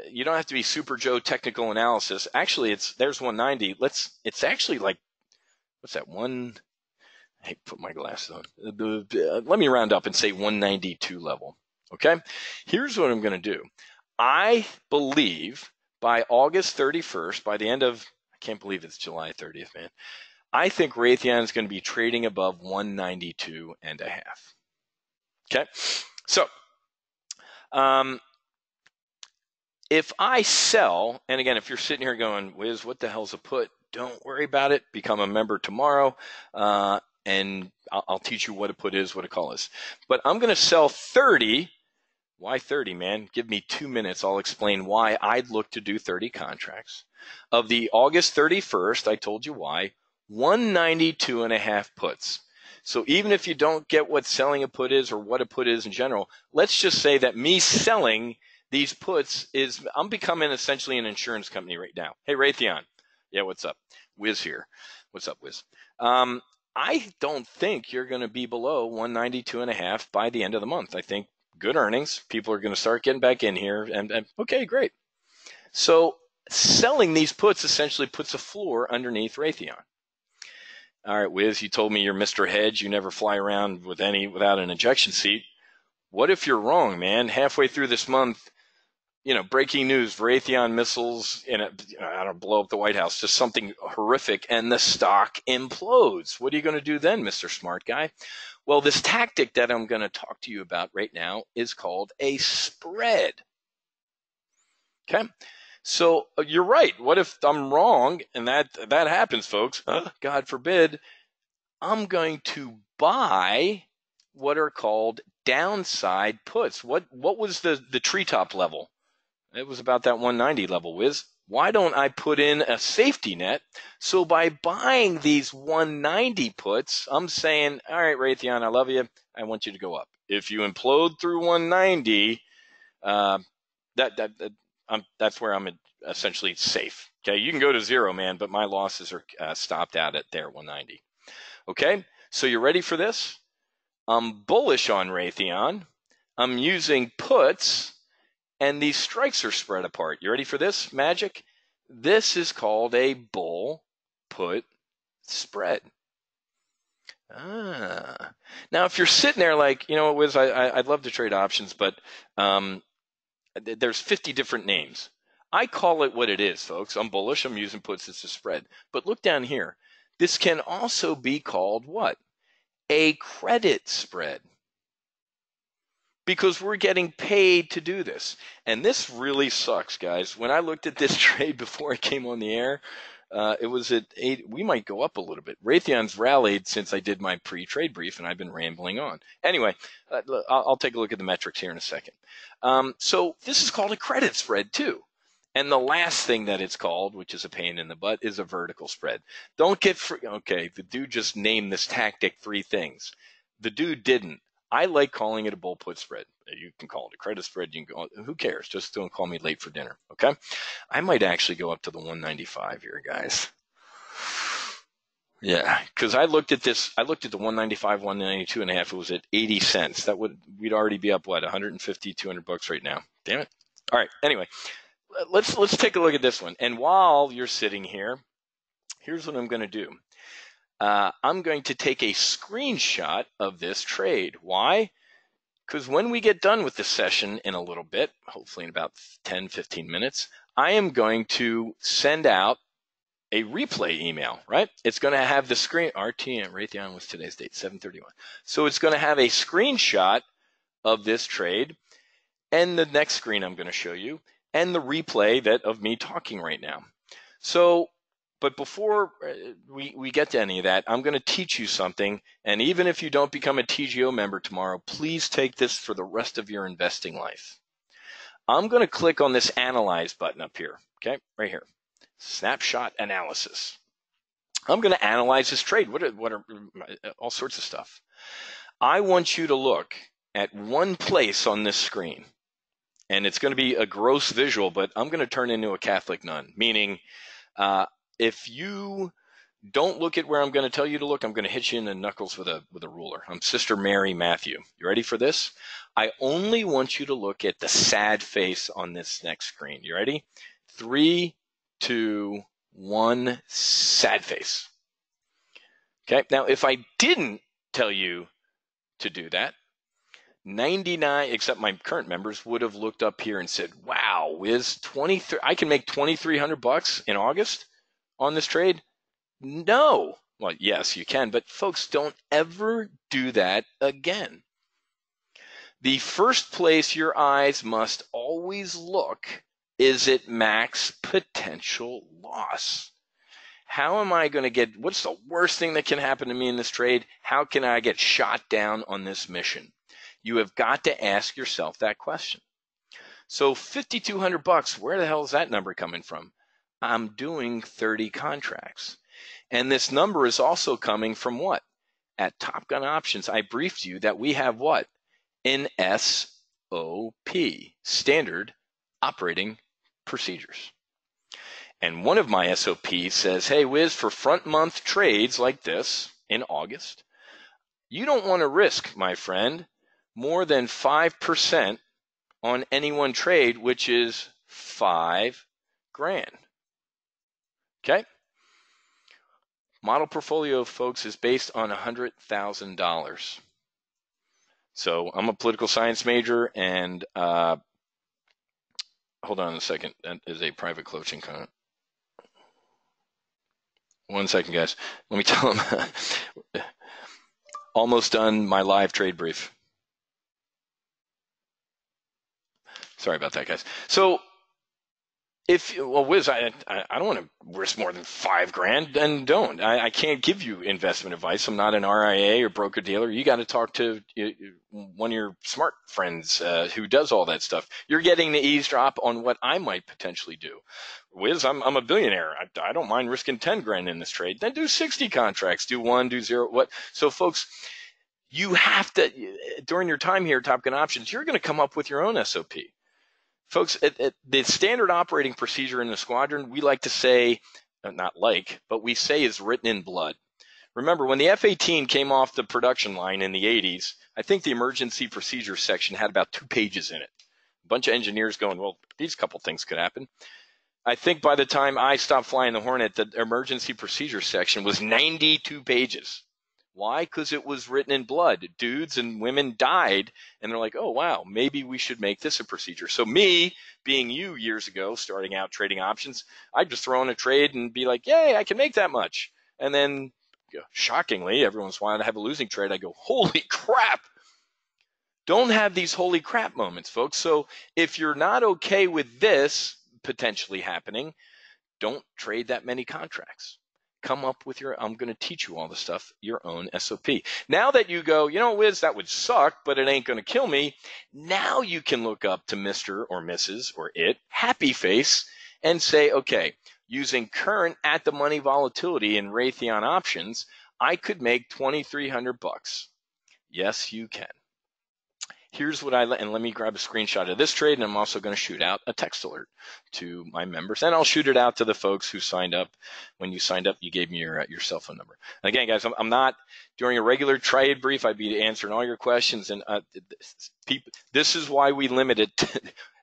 you don't have to be Super Joe technical analysis. Actually, there's 190. It's actually like, what's that, I put my glasses on. Let me round up and say 192 level. Okay, here's what I'm going to do. I believe by August 31st, by the end of, I can't believe it's July 30th, man. I think Raytheon is going to be trading above 192 and a half. Okay, so if I sell, and again, if you're sitting here going, Wiz, what the hell's a put? Don't worry about it. Become a member tomorrow, and I'll teach you what a put is, what a call is. But I'm going to sell 30. Why 30, man? Give me 2 minutes. I'll explain why I'd look to do 30 contracts. Of the August 31st, I told you why, 192 and a half puts. So even if you don't get what selling a put is or what a put is in general, let's just say that me selling these puts is, I'm becoming essentially an insurance company right now. Hey, Raytheon. Yeah, what's up? Wiz here. What's up, Wiz? I don't think you're going to be below 192 and a half by the end of the month. I think good earnings. People are going to start getting back in here. And okay, great. So selling these puts essentially puts a floor underneath Raytheon. All right, Wiz, you told me you're Mr. Hedge. You never fly around without an ejection seat. What if you're wrong, man? Halfway through this month, breaking news, Raytheon missiles, I don't blow up the White House, just something horrific, and the stock implodes. What are you going to do then, Mr. Smart Guy? Well, this tactic that I'm going to talk to you about right now is called a spread. Okay? So you're right. What if I'm wrong? And that happens, folks. God forbid. I'm going to buy what are called downside puts. What was the treetop level? It was about that 190 level, Wiz. Why don't I put in a safety net? So by buying these 190 puts, I'm saying, all right, Raytheon, I love you. I want you to go up. If you implode through 190, that's where I'm essentially safe. Okay, you can go to zero, man, but my losses are stopped out at there, 190. Okay, so you ready for this? I'm bullish on Raytheon. I'm using puts, and these strikes are spread apart. You ready for this magic? This is called a bull put spread. Now, if you're sitting there like, Wiz, I'd love to trade options, but there's 50 different names. I call it what it is, folks. I'm bullish. I'm using puts as a spread. But look down here. This can also be called what? A credit spread. Because we're getting paid to do this. And this really sucks, guys. When I looked at this trade before it came on the air, it was at 8. We might go up a little bit. Raytheon's rallied since I did my pre-trade brief, and I've been rambling on. Anyway, I'll take a look at the metrics here in a second. So this is called a credit spread too. And the last thing that it's called, which is a pain in the butt, is a vertical spread. Don't get okay, the dude just named this tactic 3 things. The dude didn't. I like calling it a bull put spread. You can call it a credit spread. You can go, who cares? Just don't call me late for dinner, okay? I might actually go up to the 195 here, guys. Yeah, because I looked at this. I looked at the 195, 192 and a half. It was at 80 cents. We'd already be up, what, 150, 200 bucks right now. Damn it. All right, anyway, let's take a look at this one. And while you're sitting here, here's what I'm going to do. I'm going to take a screenshot of this trade. Why? Because when we get done with this session in a little bit, hopefully in about 10, 15 minutes, I am going to send out a replay email, right? It's going to have the screen, RTN, Raytheon was today's date, 7/31. So it's going to have a screenshot of this trade and the next screen I'm going to show you and the replay of me talking right now. So, but before we get to any of that, I'm going to teach you something. And even if you don't become a TGO member tomorrow, please take this for the rest of your investing life. I'm going to click on this Analyze button up here, okay, right here. Snapshot analysis. I'm going to analyze this trade. What are all sorts of stuff. I want you to look at one place on this screen, and it's going to be a gross visual, but I'm going to turn into a Catholic nun, meaning if you don't look at where I'm going to tell you to look, I'm going to hit you in the knuckles with a ruler. I'm Sister Mary Matthew. You ready for this? I only want you to look at the sad face on this next screen. You ready? 3, 2, 1, sad face. Okay, now if I didn't tell you to do that, 99, except my current members, would have looked up here and said, wow, Wiz, I can make $2,300 in August on this trade? No. Well, yes, you can, but folks, don't ever do that again. The first place your eyes must always look is at max potential loss. How am I going to get, what's the worst thing that can happen to me in this trade? How can I get shot down on this mission? You have got to ask yourself that question. So $5,200, where the hell is that number coming from? I'm doing 30 contracts. And this number is also coming from what? At Top Gun Options, I briefed you that we have what? An SOP, Standard Operating Procedures. And one of my SOPs says, hey, Wiz, for front month trades like this in August, you don't want to risk, my friend, more than 5% on any one trade, which is $5,000. Okay? Model portfolio, folks, is based on $100,000. So I'm a political science major, and hold on a second. That is a private coaching comment. 1 second, guys. Let me tell them. Almost done my live trade brief. Sorry about that, guys. So Wiz, I don't want to risk more than $5,000, then don't. I can't give you investment advice. I'm not an RIA or broker dealer. You got to talk to one of your smart friends who does all that stuff. You're getting the eavesdrop on what I might potentially do. Wiz, I'm a billionaire. I don't mind risking $10,000 in this trade. Then do 60 contracts. Do 1, do 0. What? So, folks, you have to, during your time here at Top Gun Options, you're going to come up with your own SOP. Folks, the standard operating procedure in the squadron, we like to say, not like, but we say is written in blood. Remember, when the F-18 came off the production line in the 80s, I think the emergency procedure section had about 2 pages in it. A bunch of engineers going, well, these couple things could happen. I think by the time I stopped flying the Hornet, the emergency procedure section was 92 pages. Why? Because it was written in blood. Dudes and women died, and they're like, oh, wow, maybe we should make this a procedure. So me, being you years ago, starting out trading options, I'd just throw in a trade and be like, yay, I can make that much. And then, shockingly, everyone's wanting to have a losing trade. I go, holy crap. Don't have these holy crap moments, folks. So if you're not okay with this potentially happening, don't trade that many contracts. Come up with I'm going to teach you all the stuff, your own SOP. Now that you go, Wiz, that would suck, but it ain't going to kill me. Now you can look up to Mr. or Mrs. or it, happy face, and say, okay, using current at the money volatility in Raytheon options, I could make $2,300. Yes, you can. Here's what and let me grab a screenshot of this trade, and I'm also going to shoot out a text alert to my members, and I'll shoot it out to the folks who signed up. When you signed up, you gave me your cell phone number. And again, guys, I'm not, during a regular trade brief, I'd be answering all your questions, and this is why we limit it.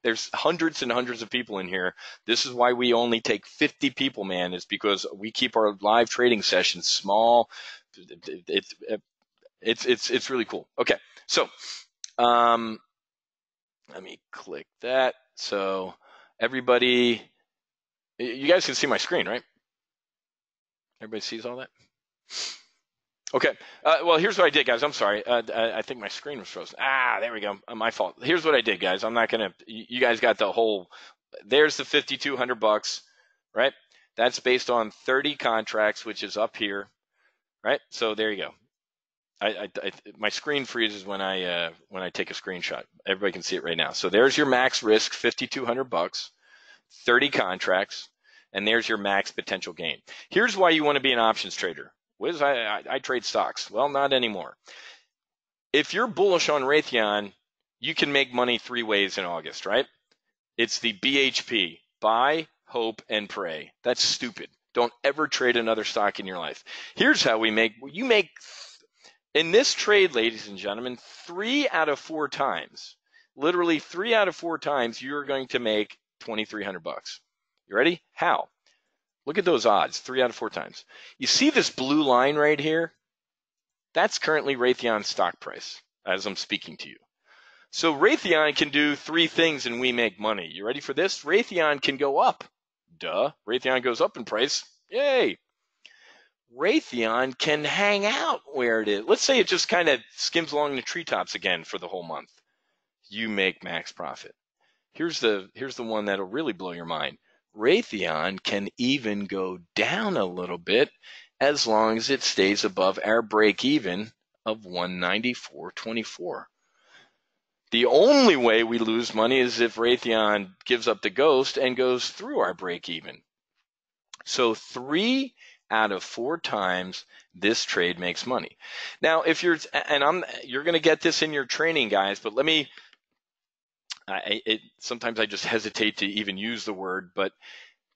There's hundreds and hundreds of people in here. This is why we only take 50 people, man, is because we keep our live trading sessions small. It's really cool. Okay, so let me click that. So everybody, you guys can see my screen, right? Everybody sees all that? Okay. Well, here's what I did, guys. I'm sorry. I think my screen was frozen. There we go. My fault. Here's what I did, guys. I'm not going to, you guys got the whole, there's the $5,200, right? That's based on 30 contracts, which is up here, right? So there you go. My screen freezes when I take a screenshot. Everybody can see it right now. So there's your max risk, $5,200, 30 contracts. and there's your max potential gain. Here's why you want to be an options trader. Wiz, I trade stocks. Well, not anymore. If you're bullish on Raytheon, you can make money 3 ways in August, right? It's the BHP, buy, hope, and pray. That's stupid. Don't ever trade another stock in your life. Here's how you make in this trade, ladies and gentlemen, 3 out of 4 times, literally 3 out of 4 times, you're going to make $2,300. You ready? How? Look at those odds, 3 out of 4 times. You see this blue line right here? That's currently Raytheon's stock price as I'm speaking to you. So Raytheon can do 3 things and we make money. You ready for this? Raytheon can go up. Duh. Raytheon goes up in price. Yay. Raytheon can hang out where it is. Let's say it just kind of skims along the treetops again for the whole month. You make max profit. Here's the one that'll really blow your mind. Raytheon can even go down a little bit as long as it stays above our break even of 194.24. The only way we lose money is if Raytheon gives up the ghost and goes through our break even. So 3 out of 4 times this trade makes money. Now, if you're going to get this in your training, guys, but sometimes I just hesitate to even use the word, but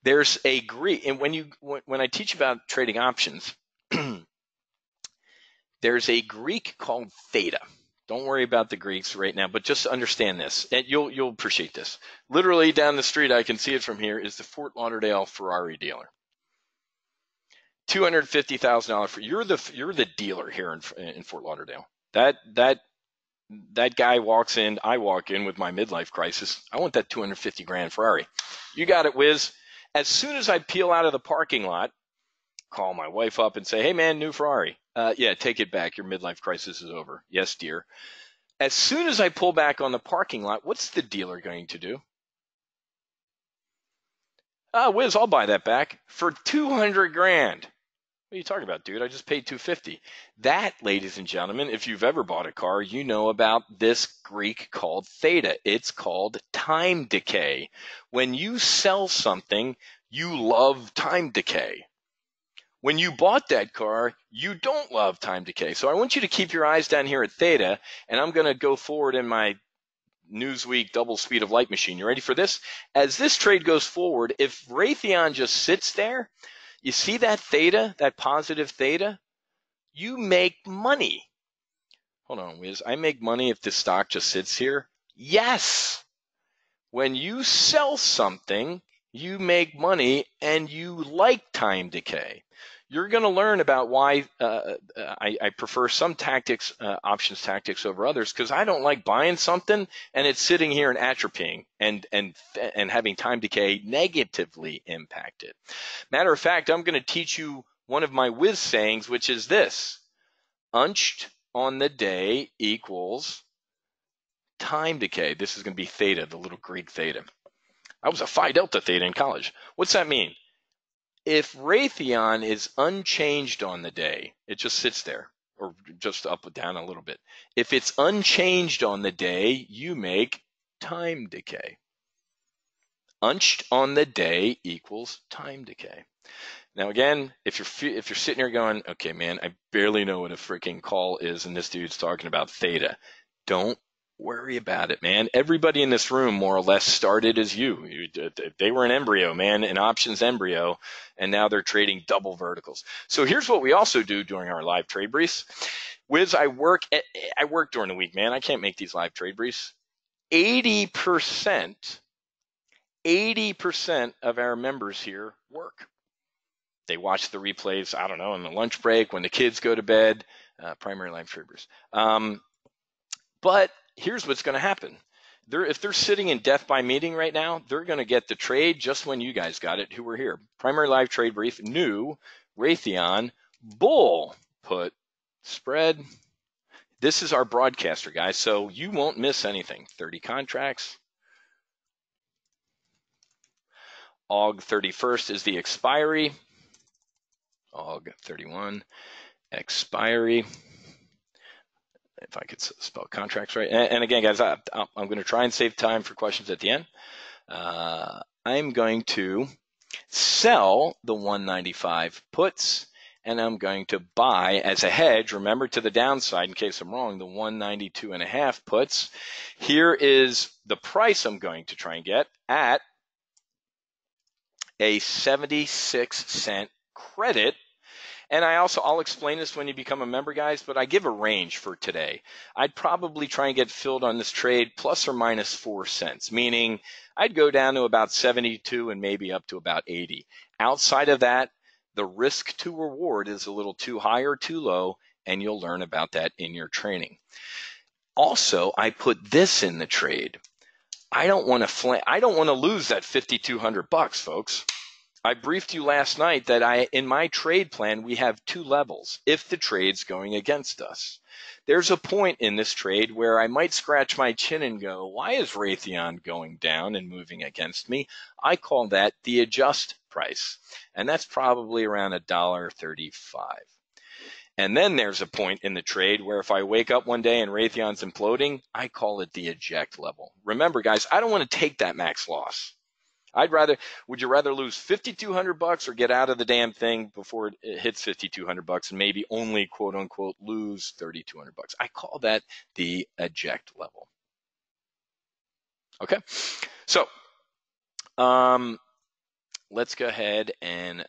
there's a Greek, and when I teach about trading options, there's a Greek called theta. Don't worry about the Greeks right now, but just understand this, and you'll appreciate this. Literally down the street, I can see it from here, is the Fort Lauderdale Ferrari dealer. $250,000 for you're the dealer here in Fort Lauderdale. That guy walks in, I walk in with my midlife crisis. I want that 250 grand Ferrari. You got it, Wiz. As soon as I peel out of the parking lot, call my wife up and say, hey man, new Ferrari. Yeah, take it back. Your midlife crisis is over. Yes, dear. As soon as I pull back on the parking lot, what's the dealer going to do? Wiz, I'll buy that back for 200 grand. What are you talking about, dude? I just paid 250. That, ladies and gentlemen, if you've ever bought a car, you know about this Greek called theta. It's called time decay. When you sell something, you love time decay. When you bought that car, you don't love time decay. So I want you to keep your eyes down here at theta, and I'm going to go forward in my Newsweek double speed of light machine. You ready for this? As this trade goes forward, if Raytheon just sits there, you see that theta, that positive theta? You make money. Hold on, Wiz. I make money if this stock just sits here? Yes. When you sell something, you make money and you like time decay. You're going to learn about why I prefer some tactics, options tactics over others, because I don't like buying something and it's sitting here and atrophying and having time decay negatively impact it. Matter of fact, I'm going to teach you one of my Wiz sayings, which is this: unched on the day equals time decay. This is going to be theta, the little Greek theta. I was a Phi Delta theta in college. What's that mean? If Raytheon is unchanged on the day, it just sits there, or just up or down a little bit. If it's unchanged on the day, you make time decay. Unched on the day equals time decay. Now again, if you're sitting here going, okay, man, I barely know what a freaking call is, and this dude's talking about theta, don't worry about it, man. Everybody in this room more or less started as you. They were an embryo, man, an options embryo, and now they're trading double verticals. So here's what we also do during our live trade briefs. Wiz, I work during the week, man. I can't make these live trade briefs. 80% of our members here work. They watch the replays, I don't know, in the lunch break, when the kids go to bed, primary live trade briefs. But here's what's going to happen. If they're sitting in death by meeting right now, they're going to get the trade just when you guys got it, who were here. Primary live trade brief, new, Raytheon, bull, put, spread. This is our broadcaster, guys, so you won't miss anything. 30 contracts. Aug 31st is the expiry. Aug 31, expiry. If I could spell contracts right. And again, guys, I'm going to try and save time for questions at the end. I'm going to sell the 195 puts, and I'm going to buy as a hedge, remember to the downside in case I'm wrong, the 192.5 puts. Here is the price I'm going to try and get at a 76-cent credit. And I'll explain this when you become a member, guys, but I give a range for today. I'd probably try and get filled on this trade plus or minus 4 cents, meaning I'd go down to about 72 and maybe up to about 80. Outside of that, the risk to reward is a little too high or too low, and you'll learn about that in your training. Also, I put this in the trade. I don't want to lose that $5,200, folks. I briefed you last night that in my trade plan, we have 2 levels if the trade's going against us. There's a point in this trade where I might scratch my chin and go, why is Raytheon going down and moving against me? I call that the adjust price, and that's probably around $1.35. And then there's a point in the trade where if I wake up one day and Raytheon's imploding, I call it the eject level. Remember, guys, I don't want to take that max loss. Would you rather lose $5,200 or get out of the damn thing before it hits $5,200 and maybe only quote unquote lose $3,200? I call that the eject level. Okay, so let's go ahead and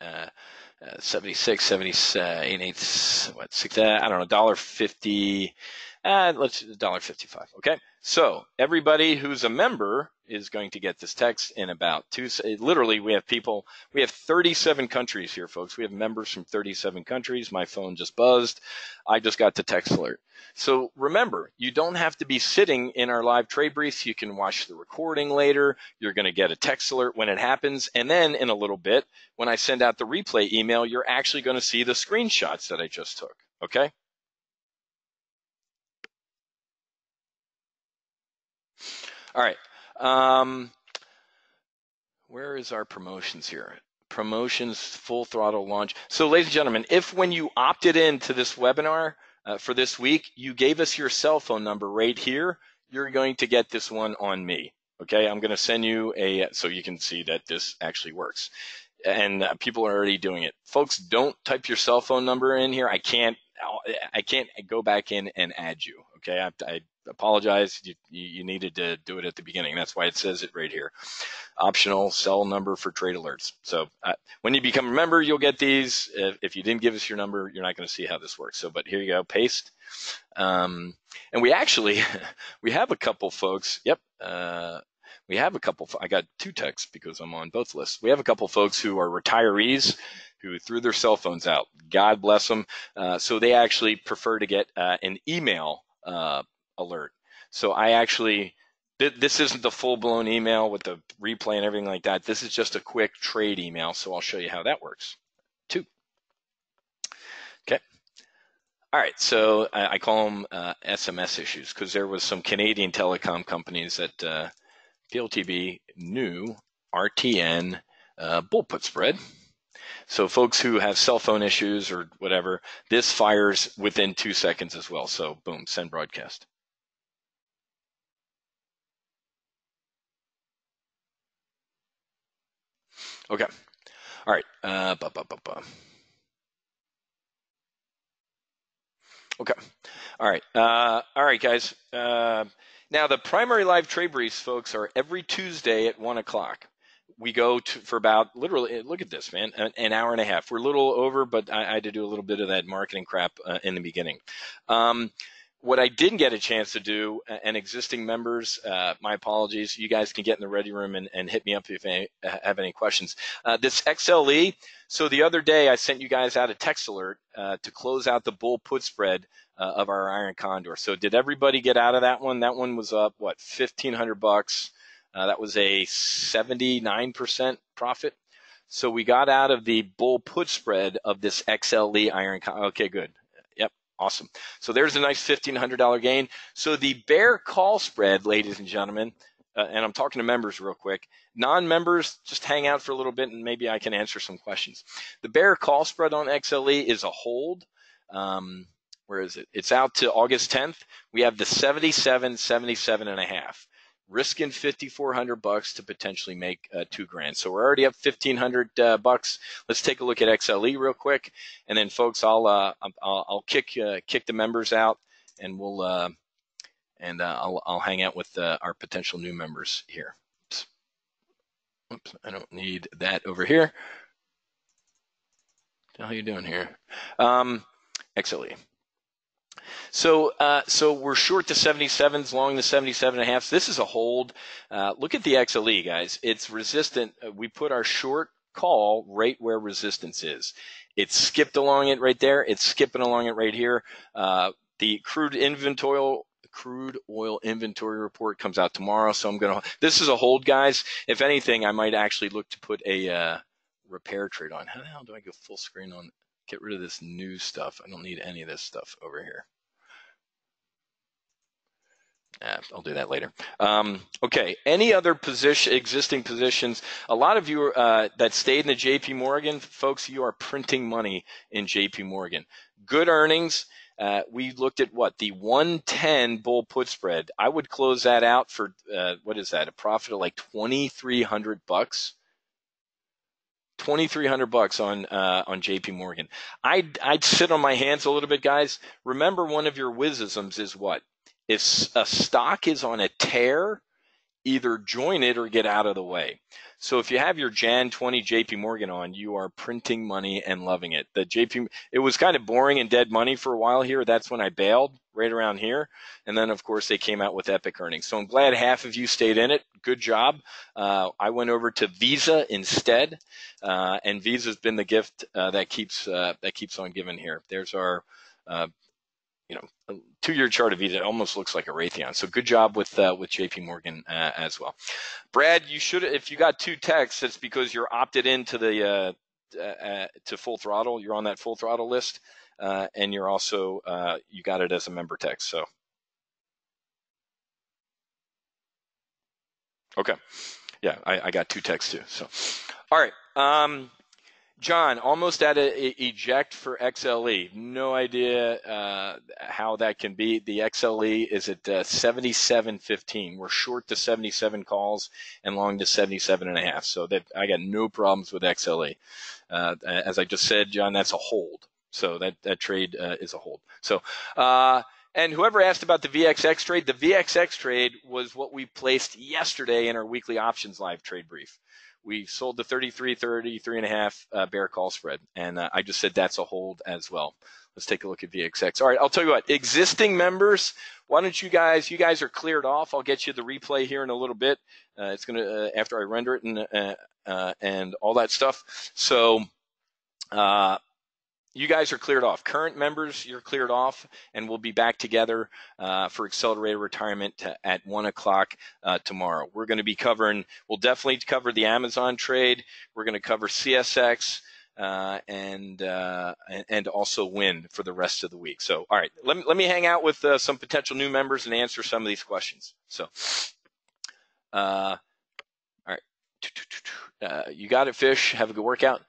76, 78, what, 6, I don't know, $1.50. Let's $1.55. Okay, so everybody who's a member is going to get this text in about 2. Literally, we have 37 countries here, folks. We have members from 37 countries. My phone just buzzed. I just got the text alert. So remember, you don't have to be sitting in our live trade briefs. You can watch the recording later. You're going to get a text alert when it happens. And then in a little bit, when I send out the replay email, you're actually going to see the screenshots that I just took. Okay? All right. Where is our promotions here? Promotions, full throttle launch. So ladies and gentlemen, if when you opted into this webinar for this week, you gave us your cell phone number right here, you're going to get this one on me. Okay, I'm going to send you so you can see that this actually works. And people are already doing it. Folks, don't type your cell phone number in here. I can't go back in and add you. Okay, I apologize. You needed to do it at the beginning. That's why it says it right here. Optional cell number for trade alerts. So when you become a member, you'll get these. If you didn't give us your number, you're not going to see how this works. So, but here you go, paste. And we actually, we have a couple folks. Yep. We have a couple. I got 2 texts because I'm on both lists. We have a couple folks who are retirees who threw their cell phones out. God bless them. So they actually prefer to get an email alert. So I actually, this isn't the full-blown email with the replay and everything like that. This is just a quick trade email. So I'll show you how that works too. Okay. All right. So I call them SMS issues because there was some Canadian telecom companies that PLTB knew RTN bull put spread. So folks who have cell phone issues or whatever, this fires within 2 seconds as well. So boom, send broadcast. Okay. All right. Okay. All right. All right, guys. Now the primary live trade briefs, folks, are every Tuesday at 1 o'clock. We go for about, literally, look at this, man, an hour and a half. We're a little over, but I had to do a little bit of that marketing crap in the beginning. What I didn't get a chance to do, and existing members, my apologies, you guys can get in the ready room and hit me up if you have any questions. This XLE, so the other day I sent you guys out a text alert to close out the bull put spread of our iron condor. So did everybody get out of that one? That one was up, what, $1,500? That was a 79% profit. So we got out of the bull put spread of this XLE iron condor. Okay, good. Yep, awesome. So there's a nice $1,500 gain. So the bear call spread, ladies and gentlemen, and I'm talking to members real quick. Non-members, just hang out for a little bit and maybe I can answer some questions. The bear call spread on XLE is a hold. Where is it? It's out to August 10th. We have the 77.5. risking $5,400 to potentially make $2,000. So we're already up $1,500 Let's take a look at XLE real quick, and then folks, I'll kick the members out, and we'll I'll hang out with our potential new members here. Oops, I don't need that over here. What the hell are you doing here? XLE. So we're short the 77s, long the 77.5s. This is a hold. Look at the XLE, guys. It's resistant. We put our short call right where resistance is. It skipped along it right there. It's skipping along it right here. The crude oil inventory report comes out tomorrow. So this is a hold, guys. If anything, I might actually look to put a repair trade on. How the hell do I go full screen on? Get rid of this new stuff. I don't need any of this stuff over here. I'll do that later. Okay, any other existing positions? A lot of you that stayed in the JP Morgan, folks, you are printing money in JP Morgan. Good earnings. We looked at what? The 110 bull put spread. I would close that out for, what is that? A profit of like $2,300. $2,300 on JP Morgan. I'd sit on my hands a little bit, guys. Remember, one of your wizisms is what? If a stock is on a tear, either join it or get out of the way. So if you have your Jan 20 JP Morgan on, you are printing money and loving it. It was kind of boring and dead money for a while here. That's when I bailed, right around here. And then, of course, they came out with epic earnings. So I'm glad half of you stayed in it. Good job. I went over to Visa instead, and Visa's been the gift that keeps on giving here. There's our 2-year chart of Visa. It almost looks like a Raytheon. So good job with JP Morgan as well. Brad, you should, if you got 2 texts, it's because you're opted into the to Full Throttle. You're on that Full Throttle list, and you're also you got it as a member text. So okay, yeah, I got 2 texts too. So all right. John, almost at a eject for XLE. No idea how that can be. The XLE is at 77.15. We're short to 77 calls and long to 77.5. So that I got no problems with XLE. As I just said, John, that's a hold. So that trade is a hold. So and whoever asked about the VXX trade, the VXX trade was what we placed yesterday in our weekly options live trade brief. We sold the 33.5 bear call spread, and I just said that's a hold as well. Let's take a look at VXX. All right, I'll tell you what, existing members, why don't you guys are cleared off. I'll get you the replay here in a little bit. It's going to, after I render it and all that stuff. So you guys are cleared off. Current members, you're cleared off, and we'll be back together for accelerated retirement at 1 o'clock tomorrow. We're going to be we'll definitely cover the Amazon trade. We're going to cover CSX and also WIN for the rest of the week. So, all right, let me hang out with some potential new members and answer some of these questions. So, all right, you got it, Fish. Have a good workout.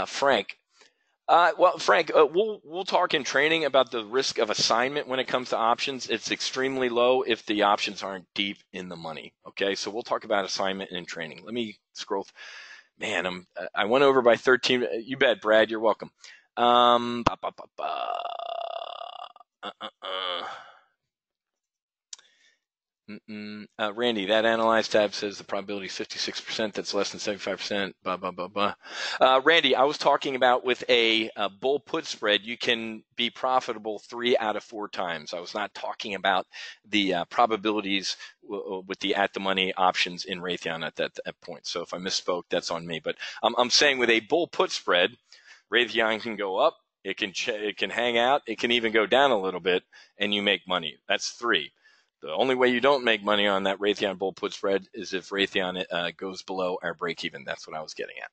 Frank. Well, Frank, we'll talk in training about the risk of assignment when it comes to options. It's extremely low if the options aren't deep in the money. Okay, so we'll talk about assignment in training. Let me scroll. Man, I went over by 13. You bet, Brad. You're welcome. Randy, that analyze tab says the probability is 56%. That's less than 75%. Blah, blah, blah, blah. Randy, I was talking about with a bull put spread, you can be profitable 3 out of 4 times. I was not talking about the probabilities with the at the money options in Raytheon at that point. So if I misspoke, that's on me. But I'm saying with a bull put spread, Raytheon can go up, it can hang out, it can even go down a little bit, and you make money. That's 3. The only way you don't make money on that Raytheon bull put spread is if Raytheon goes below our break even. That's what I was getting at.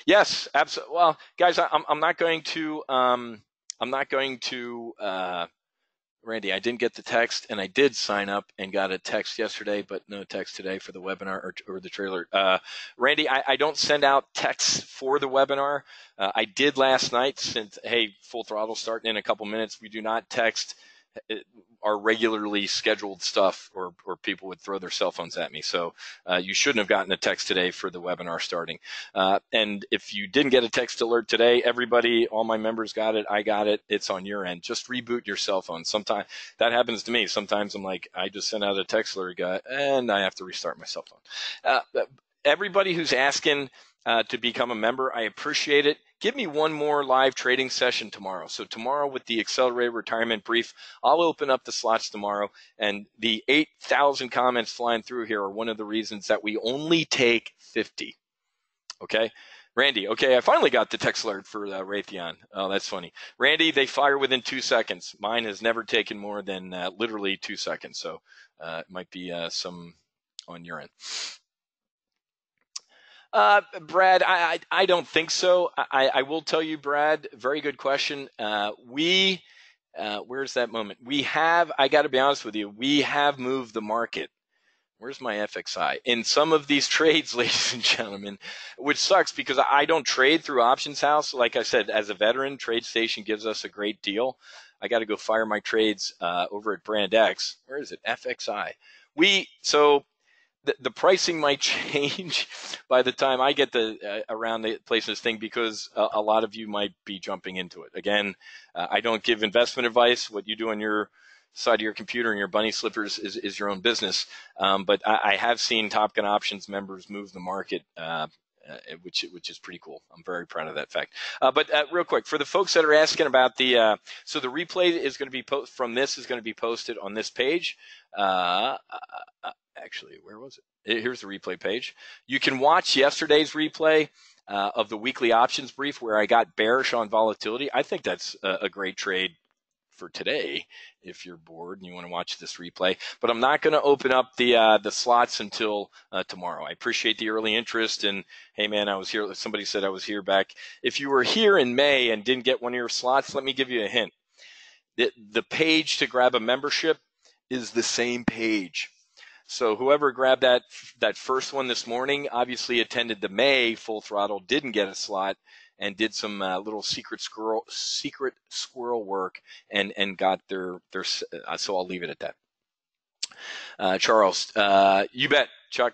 Yes, absolutely. Well, guys, I'm not going to. Randy, I didn't get the text, and I did sign up and got a text yesterday, but no text today for the webinar or the trailer. Randy, I don't send out texts for the webinar. I did last night since, hey, Full Throttle starting in a couple minutes. We do not text our regularly scheduled stuff, or people would throw their cell phones at me. So you shouldn't have gotten a text today for the webinar starting. And if you didn't get a text alert today, everybody, all my members got it. I got it. It's on your end. Just reboot your cell phone. Sometimes that happens to me. Sometimes I'm like, I just sent out a text alert, and I have to restart my cell phone. Everybody who's asking to become a member, I appreciate it. Give me one more live trading session tomorrow. So tomorrow with the Accelerated Retirement Brief, I'll open up the slots tomorrow. And the 8,000 comments flying through here are one of the reasons that we only take 50. Okay? Randy, okay, I finally got the text alert for Raytheon. Oh, that's funny. Randy, they fire within 2 seconds. Mine has never taken more than literally 2 seconds. So it might be some on your end. Brad, I don't think so. I will tell you, Brad, very good question. Where's that moment? I got to be honest with you, we have moved the market. Where's my FXI? In some of these trades, ladies and gentlemen, which sucks because I don't trade through Options House. Like I said, as a veteran, TradeStation gives us a great deal. I got to go fire my trades over at Brand X. Where is it? FXI. The pricing might change by the time I get around the place this thing, because a lot of you might be jumping into it. Again, I don't give investment advice. What you do on your side of your computer and your bunny slippers is your own business. But I have seen Top Gun Options members move the market, which is pretty cool. I'm very proud of that fact. But real quick, for the folks that are asking about so the replay is going to be from this is going to be posted on this page. Actually, where was it? Here's the replay page. You can watch yesterday's replay of the weekly options brief where I got bearish on volatility. I think that's a great trade for today if you're bored and you want to watch this replay. But I'm not going to open up the slots until tomorrow. I appreciate the early interest. And hey, man, I was here. Somebody said I was here back. If you were here in May and didn't get one of your slots, let me give you a hint. The page to grab a membership is the same page. So whoever grabbed that first one this morning obviously attended the May Full Throttle, didn't get a slot, and did some little secret squirrel work and got their so I'll leave it at that. Charles, you bet. Chuck,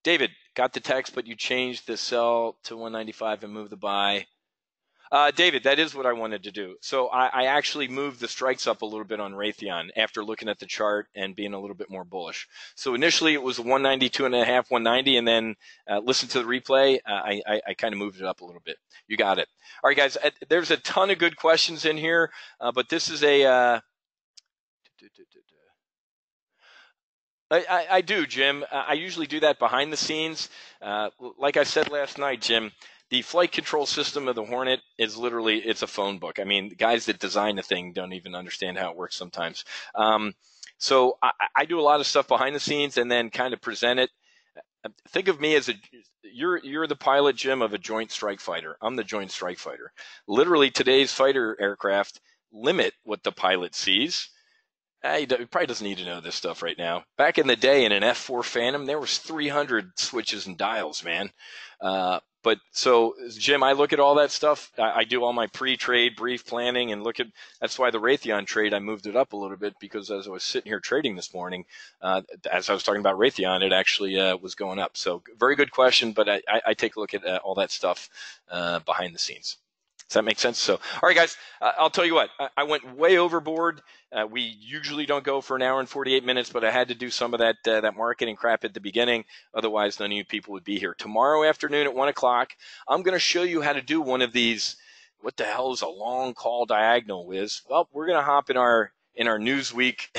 David, got the text, but you changed the sell to 195 and moved the buy. David, that is what I wanted to do. So I actually moved the strikes up a little bit on Raytheon after looking at the chart and being a little bit more bullish. So initially it was 192.5, 190, and then listen to the replay. I kind of moved it up a little bit. You got it. All right, guys, there's a ton of good questions in here, but this is I do, Jim. I usually do that behind the scenes. Like I said last night, Jim, the flight control system of the Hornet is literally, it's a phone book. I mean, the guys that design the thing don't even understand how it works sometimes. So I do a lot of stuff behind the scenes and then kind of present it. Think of me as you're the pilot, Jim, of a Joint Strike Fighter. I'm the Joint Strike Fighter. Literally, today's fighter aircraft limit what the pilot sees. He probably doesn't need to know this stuff right now. Back in the day, in an F4 Phantom, there was 300 switches and dials, man. But so, Jim, I look at all that stuff. I do all my pre-trade brief planning and that's why the Raytheon trade, I moved it up a little bit because as I was sitting here trading this morning, as I was talking about Raytheon, it actually was going up. So very good question, but I take a look at all that stuff behind the scenes. Does that make sense? So, all right, guys, I'll tell you what, I went way overboard. We usually don't go for an hour and 48 minutes, but I had to do some of that marketing crap at the beginning. Otherwise, none of you people would be here. Tomorrow afternoon at 1 o'clock, I'm going to show you how to do one of these. What the hell is a long call diagonal, Wiz? Well, we're going to hop in our Newsweek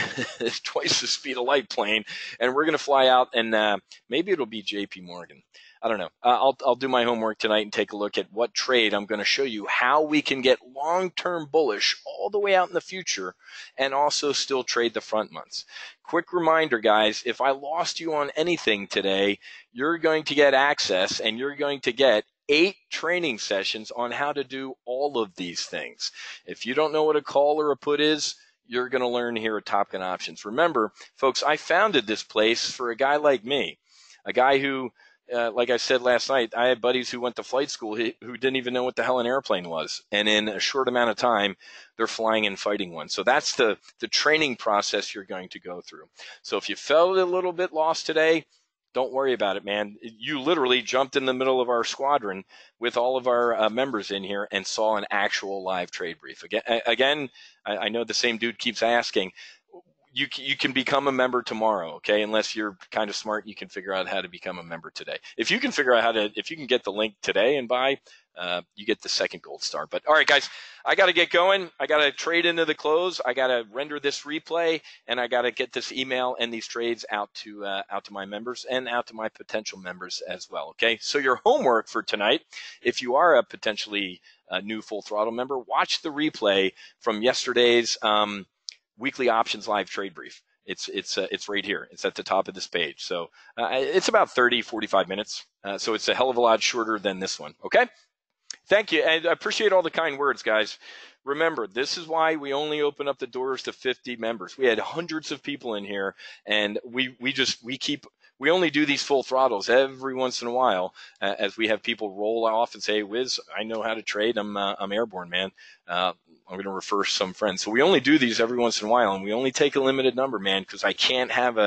twice the speed of light plane, and we're going to fly out, and maybe it'll be JP Morgan. I don't know. I'll do my homework tonight and take a look at what trade I'm going to show you how we can get long-term bullish all the way out in the future and also still trade the front months. Quick reminder, guys, if I lost you on anything today, you're going to get access and you're going to get 8 training sessions on how to do all of these things. If you don't know what a call or a put is, you're going to learn here at Top Gun Options. Remember, folks, I founded this place for a guy like me, a guy who like I said last night, I had buddies who went to flight school who didn't even know what the hell an airplane was. And in a short amount of time, they're flying and fighting one. So that's the training process you're going to go through. So if you felt a little bit lost today, don't worry about it, man. You literally jumped in the middle of our squadron with all of our members in here and saw an actual live trade brief. Again, I know the same dude keeps asking. You can become a member tomorrow, okay? Unless you're kind of smart, you can figure out how to become a member today. If you can figure out if you can get the link today and buy, you get the second gold star. But all right, guys, I got to get going. I got to trade into the close. I got to render this replay, and I got to get this email and these trades out to my members and out to my potential members as well. Okay. So your homework for tonight, if you are a potentially new Full Throttle member, watch the replay from yesterday's weekly options live trade brief. It's right here. It's at the top of this page. So it's about 45 minutes. So it's a hell of a lot shorter than this one. Okay. Thank you. And I appreciate all the kind words, guys. Remember, this is why we only open up the doors to 50 members. We had hundreds of people in here, and we only do these full throttles every once in a while as we have people roll off and say, Wiz, I know how to trade. I'm airborne, man. I'm going to refer some friends. So we only do these every once in a while, and we only take a limited number, man, because I can't have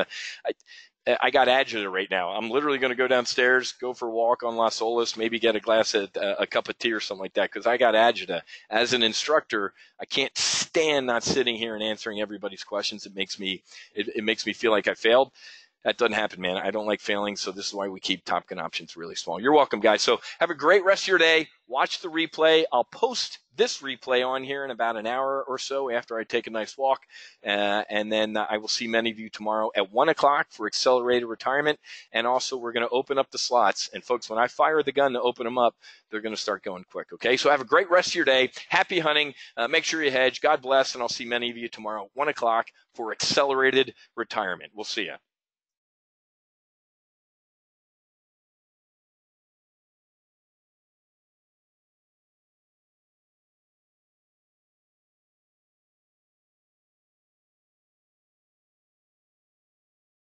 I got agita right now. I'm literally going to go downstairs, go for a walk on Las Olas, maybe get a cup of tea or something like that, because I got agita. As an instructor, I can't stand not sitting here and answering everybody's questions. It makes me feel like I failed. That doesn't happen, man. I don't like failing, so this is why we keep Top Gun options really small. You're welcome, guys. So have a great rest of your day. Watch the replay. I'll post this replay on here in about an hour or so after I take a nice walk, and then I will see many of you tomorrow at 1 o'clock for accelerated retirement, and also we're going to open up the slots. And, folks, when I fire the gun to open them up, they're going to start going quick, okay? So have a great rest of your day. Happy hunting. Make sure you hedge. God bless, and I'll see many of you tomorrow at 1 o'clock for accelerated retirement. We'll see you.